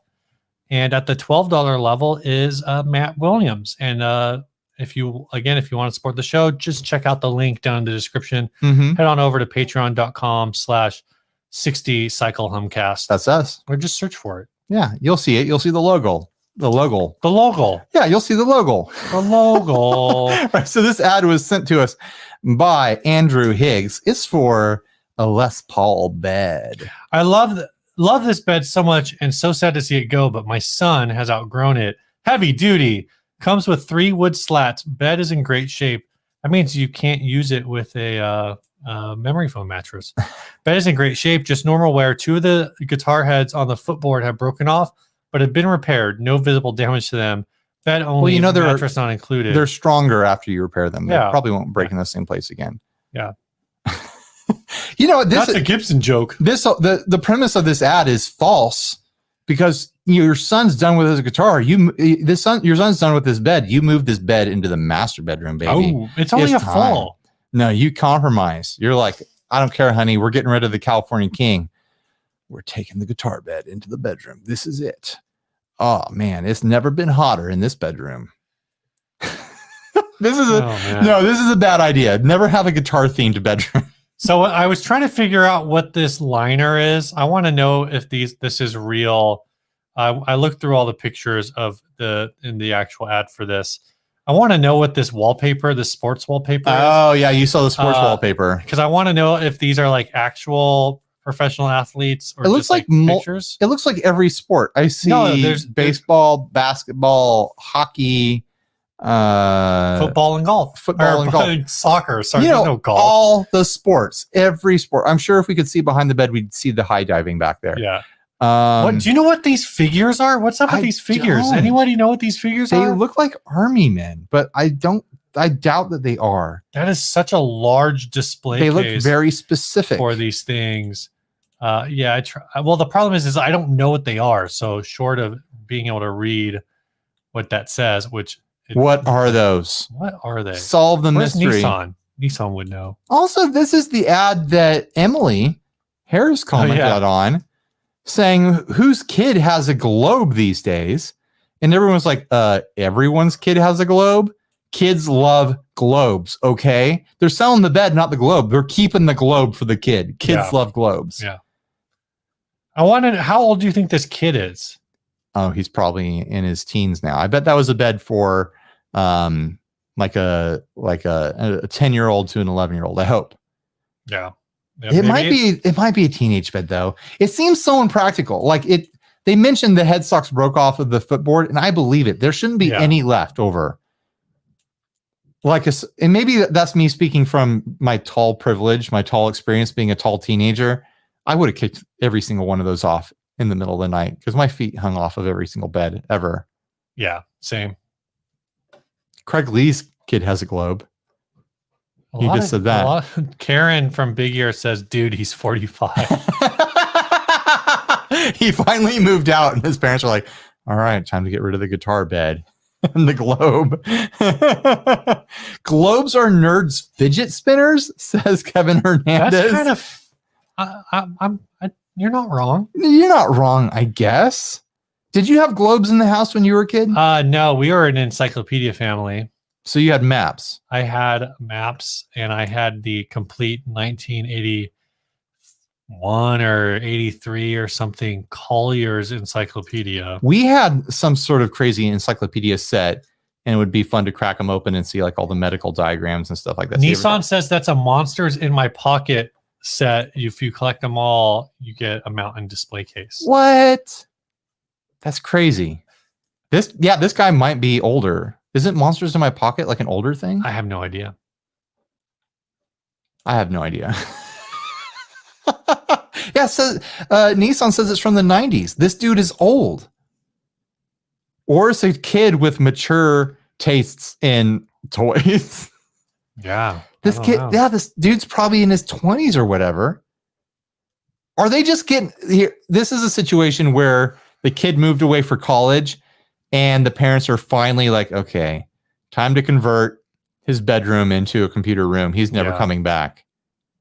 And at the $12 level is Matt Williams. And if you want to support the show, just check out the link down in the description.
Mm-hmm.
Head on over to patreon.com/60cyclehumcast.
That's us.
Or just search for it.
Yeah, you'll see it. You'll see the logo. The logo.
The logo.
Yeah, you'll see the logo.
The logo.
Right, so this ad was sent to us by Andrew Higgs. It's for a Les Paul bed.
I love this bed so much and so sad to see it go, but my son has outgrown it. Heavy duty. Comes with 3 wood slats. Bed is in great shape. That means you can't use it with a memory foam mattress. Bed is in great shape. Just normal wear. 2 of the guitar heads on the footboard have broken off, but have been repaired. No visible damage to them. Bed only. Well, mattress not included.
They're stronger after you repair them. They
yeah.
probably won't break in the same place again.
Yeah.
That's
a Gibson joke.
The premise of this ad is false because your son's done with his guitar. Your son's done with this bed. You moved this bed into the master bedroom, baby.
Oh, it's only a fall.
No, you compromise. You're like, I don't care, honey. We're getting rid of the California King. We're taking the guitar bed into the bedroom. This is it. Oh man, it's never been hotter in this bedroom. This is a bad idea. Never have a guitar themed bedroom.
So I was trying to figure out what this liner is. I want to know if this is real. I looked through all the pictures in the actual ad for this. I want to know what this wallpaper, the sports wallpaper is.
Oh yeah, you saw the sports wallpaper.
Because I want to know if these are like actual professional athletes or
it looks
just like pictures.
It looks like every sport. I see there's baseball, basketball, hockey,
football and golf. Soccer. Sorry, there's no golf.
All the sports, every sport. I'm sure if we could see behind the bed, we'd see the high diving back there.
Yeah. What do you know what these figures are? What's up with these figures? Anybody know what these figures are?
They look like army men, but I doubt that they are.
That is such a large display.
They look very specific
for these things. Yeah, well, the problem is I don't know what they are. So short of being able to read what that says,
what are those?
What are they?
Solve the mystery.
Nissan would know.
Also, this is the ad that Emily Harris commented on, saying whose kid has a globe these days, and everyone was like, everyone's kid has a globe. Kids love globes. Okay, they're selling the bed, not the globe. They're keeping the globe for the kid. Kids love globes.
Yeah. I wanted. How old do you think this kid is?
Oh, he's probably in his teens now. I bet that was a bed for like a 10-year-old to an 11-year-old. I hope.
Yeah.
It might be a teenage bed though. It seems so impractical. Like they mentioned the headstocks broke off of the footboard, and I believe it. There shouldn't be any left over. And maybe that's me speaking from my tall privilege, my tall experience being a tall teenager. I would have kicked every single one of those off in the middle of the night because my feet hung off of every single bed ever.
Yeah, same.
Craig Lee's kid has a globe. You just said that.
Karen from Big Ear says, dude, he's 45.
He finally moved out, and his parents were like, all right, time to get rid of the guitar bed and the globe. Globes are nerds' fidget spinners, says Kevin Hernandez.
That's kind of, you're not wrong.
You're not wrong, I guess. Did you have globes in the house when you were a kid?
No, we were an encyclopedia family.
So you had maps.
I had maps, and I had the complete 1981 or 83 or something Collier's encyclopedia.
We had some sort of crazy encyclopedia set, and it would be fun to crack them open and see like all the medical diagrams and stuff like that.
Nissan says that's a Monsters in My Pocket set. If you collect them all, you get a mountain display case.
What? That's crazy. This guy might be older. Isn't Monsters in My Pocket like an older thing?
I have no idea.
Yeah, so Nissan says it's from the 90s. This dude is old. Or it's a kid with mature tastes in toys.
Yeah.
This dude's probably in his 20s or whatever. Are they just getting here? This is a situation where the kid moved away for college, and the parents are finally like, okay, time to convert his bedroom into a computer room. He's never coming back.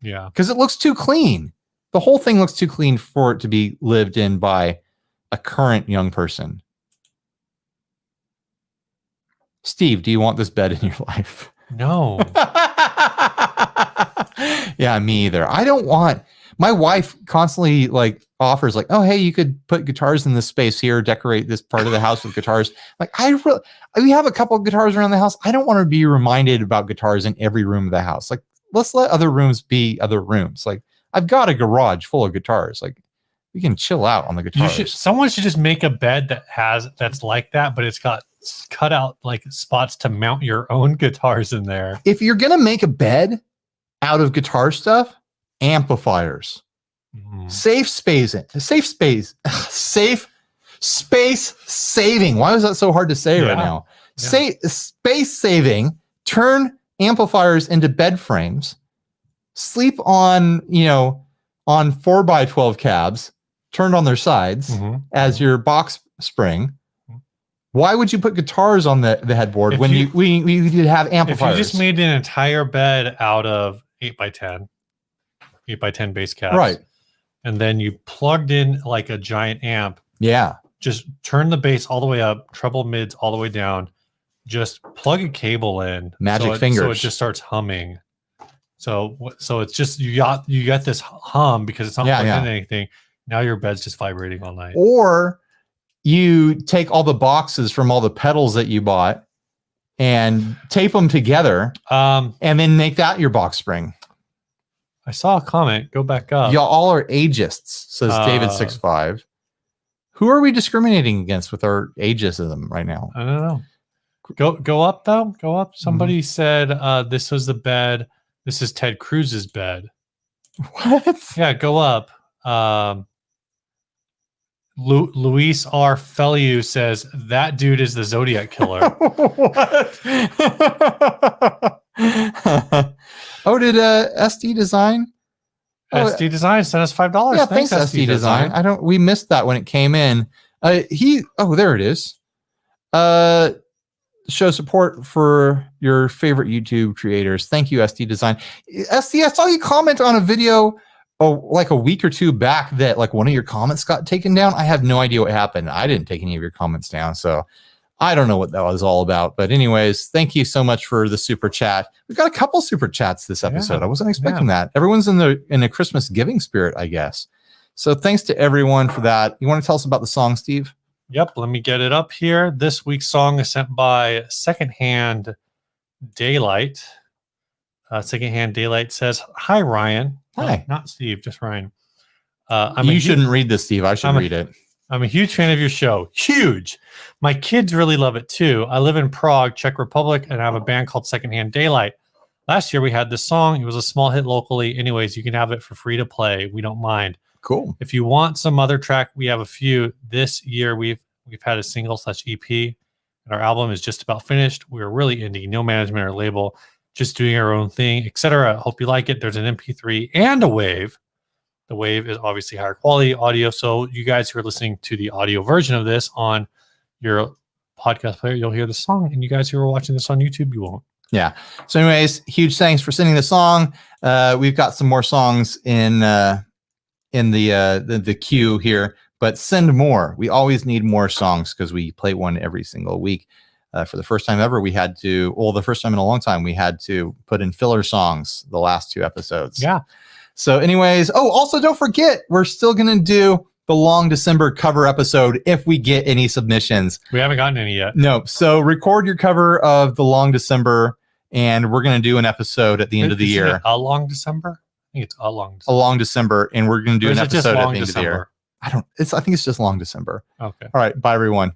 Yeah.
Because it looks too clean. The whole thing looks too clean for it to be lived in by a current young person. Steve, do you want this bed in your life?
No.
Yeah, me either. I don't want... My wife constantly like offers like, oh, hey, you could put guitars in this space here, decorate this part of the house with guitars. Like we have a couple of guitars around the house. I don't want to be reminded about guitars in every room of the house. Like, let's let other rooms be other rooms. Like, I've got a garage full of guitars. Like, we can chill out on the guitars.
Someone should just make a bed that's like that, but it's got cut out like spots to mount your own guitars in there.
If you're gonna make a bed out of guitar stuff, amplifiers, safe space saving. Why is that so hard to say right now? Space saving. Turn amplifiers into bed frames. Sleep on 4x12 cabs turned on their sides as your box spring. Why would you put guitars on the headboard when we could have amplifiers?
If you just made an entire bed out of 8x10 bass cabs,
right,
and then you plugged in like a giant amp, just turn the bass all the way up, treble mids all the way down, just plug a cable in,
magic fingers,
so it just starts humming. So it's just you got this hum because it's not plugged in anything. Now your bed's just vibrating all night.
Or you take all the boxes from all the pedals that you bought and tape them together, and then make that your box spring.
I saw a comment. Go back up.
Y'all all are ageists, says David65. Who are we discriminating against with our ageism right now?
I don't know. Go up though. Go up. Somebody said this was the bed. This is Ted Cruz's bed.
What?
Yeah, go up. Luis R. Feliu says that dude is the Zodiac killer.
What? Oh, did SD Design?
SD Design sent us $5.
Yeah, thanks SD Design. We missed that when it came in. There it is. Show support for your favorite YouTube creators. Thank you, SD Design. SD, I saw you comment on a video like a week or two back that like one of your comments got taken down. I have no idea what happened. I didn't take any of your comments down, so I don't know what that was all about. But anyways, thank you so much for the super chat. We've got a couple super chats this episode. I wasn't expecting that. Everyone's in a Christmas giving spirit, I guess. So thanks to everyone for that. You want to tell us about the song, Steve?
Yep, let me get it up here. This week's song is sent by Secondhand Daylight. Secondhand Daylight says, "Hi, Ryan."
Hi.
No, not Steve, just Ryan.
You shouldn't read this, Steve. I should read it.
I'm a huge fan of your show. Huge. My kids really love it too. I live in Prague, Czech Republic, and I have a band called Secondhand Daylight. Last year we had this song. It was a small hit locally. Anyways, you can have it for free to play. We don't mind.
Cool.
If you want some other track, we have a few. This year we've had a single / EP, and our album is just about finished. We're really indie, no management or label. just doing our own thing, etc. Hope you like it. There's an MP3 and a wave. The wave is obviously higher quality audio. So you guys who are listening to the audio version of this on your podcast player, you'll hear the song. And you guys who are watching this on YouTube, you won't.
Yeah. So anyways, huge thanks for sending the song. We've got some more songs in the queue here, but send more. We always need more songs because we play one every single week. For the first time ever, the first time in a long time, we had to put in filler songs the last 2 episodes.
Yeah.
So anyways, also don't forget, we're still going to do the Long December cover episode if we get any submissions.
We haven't gotten any yet.
No. So record your cover of the Long December, and we're going to do an episode at the end of the year.
A Long December? I think it's a Long December.
A Long December, and we're going to do an episode at the end of the year.
December?
I think it's just Long December.
Okay.
All right. Bye, everyone.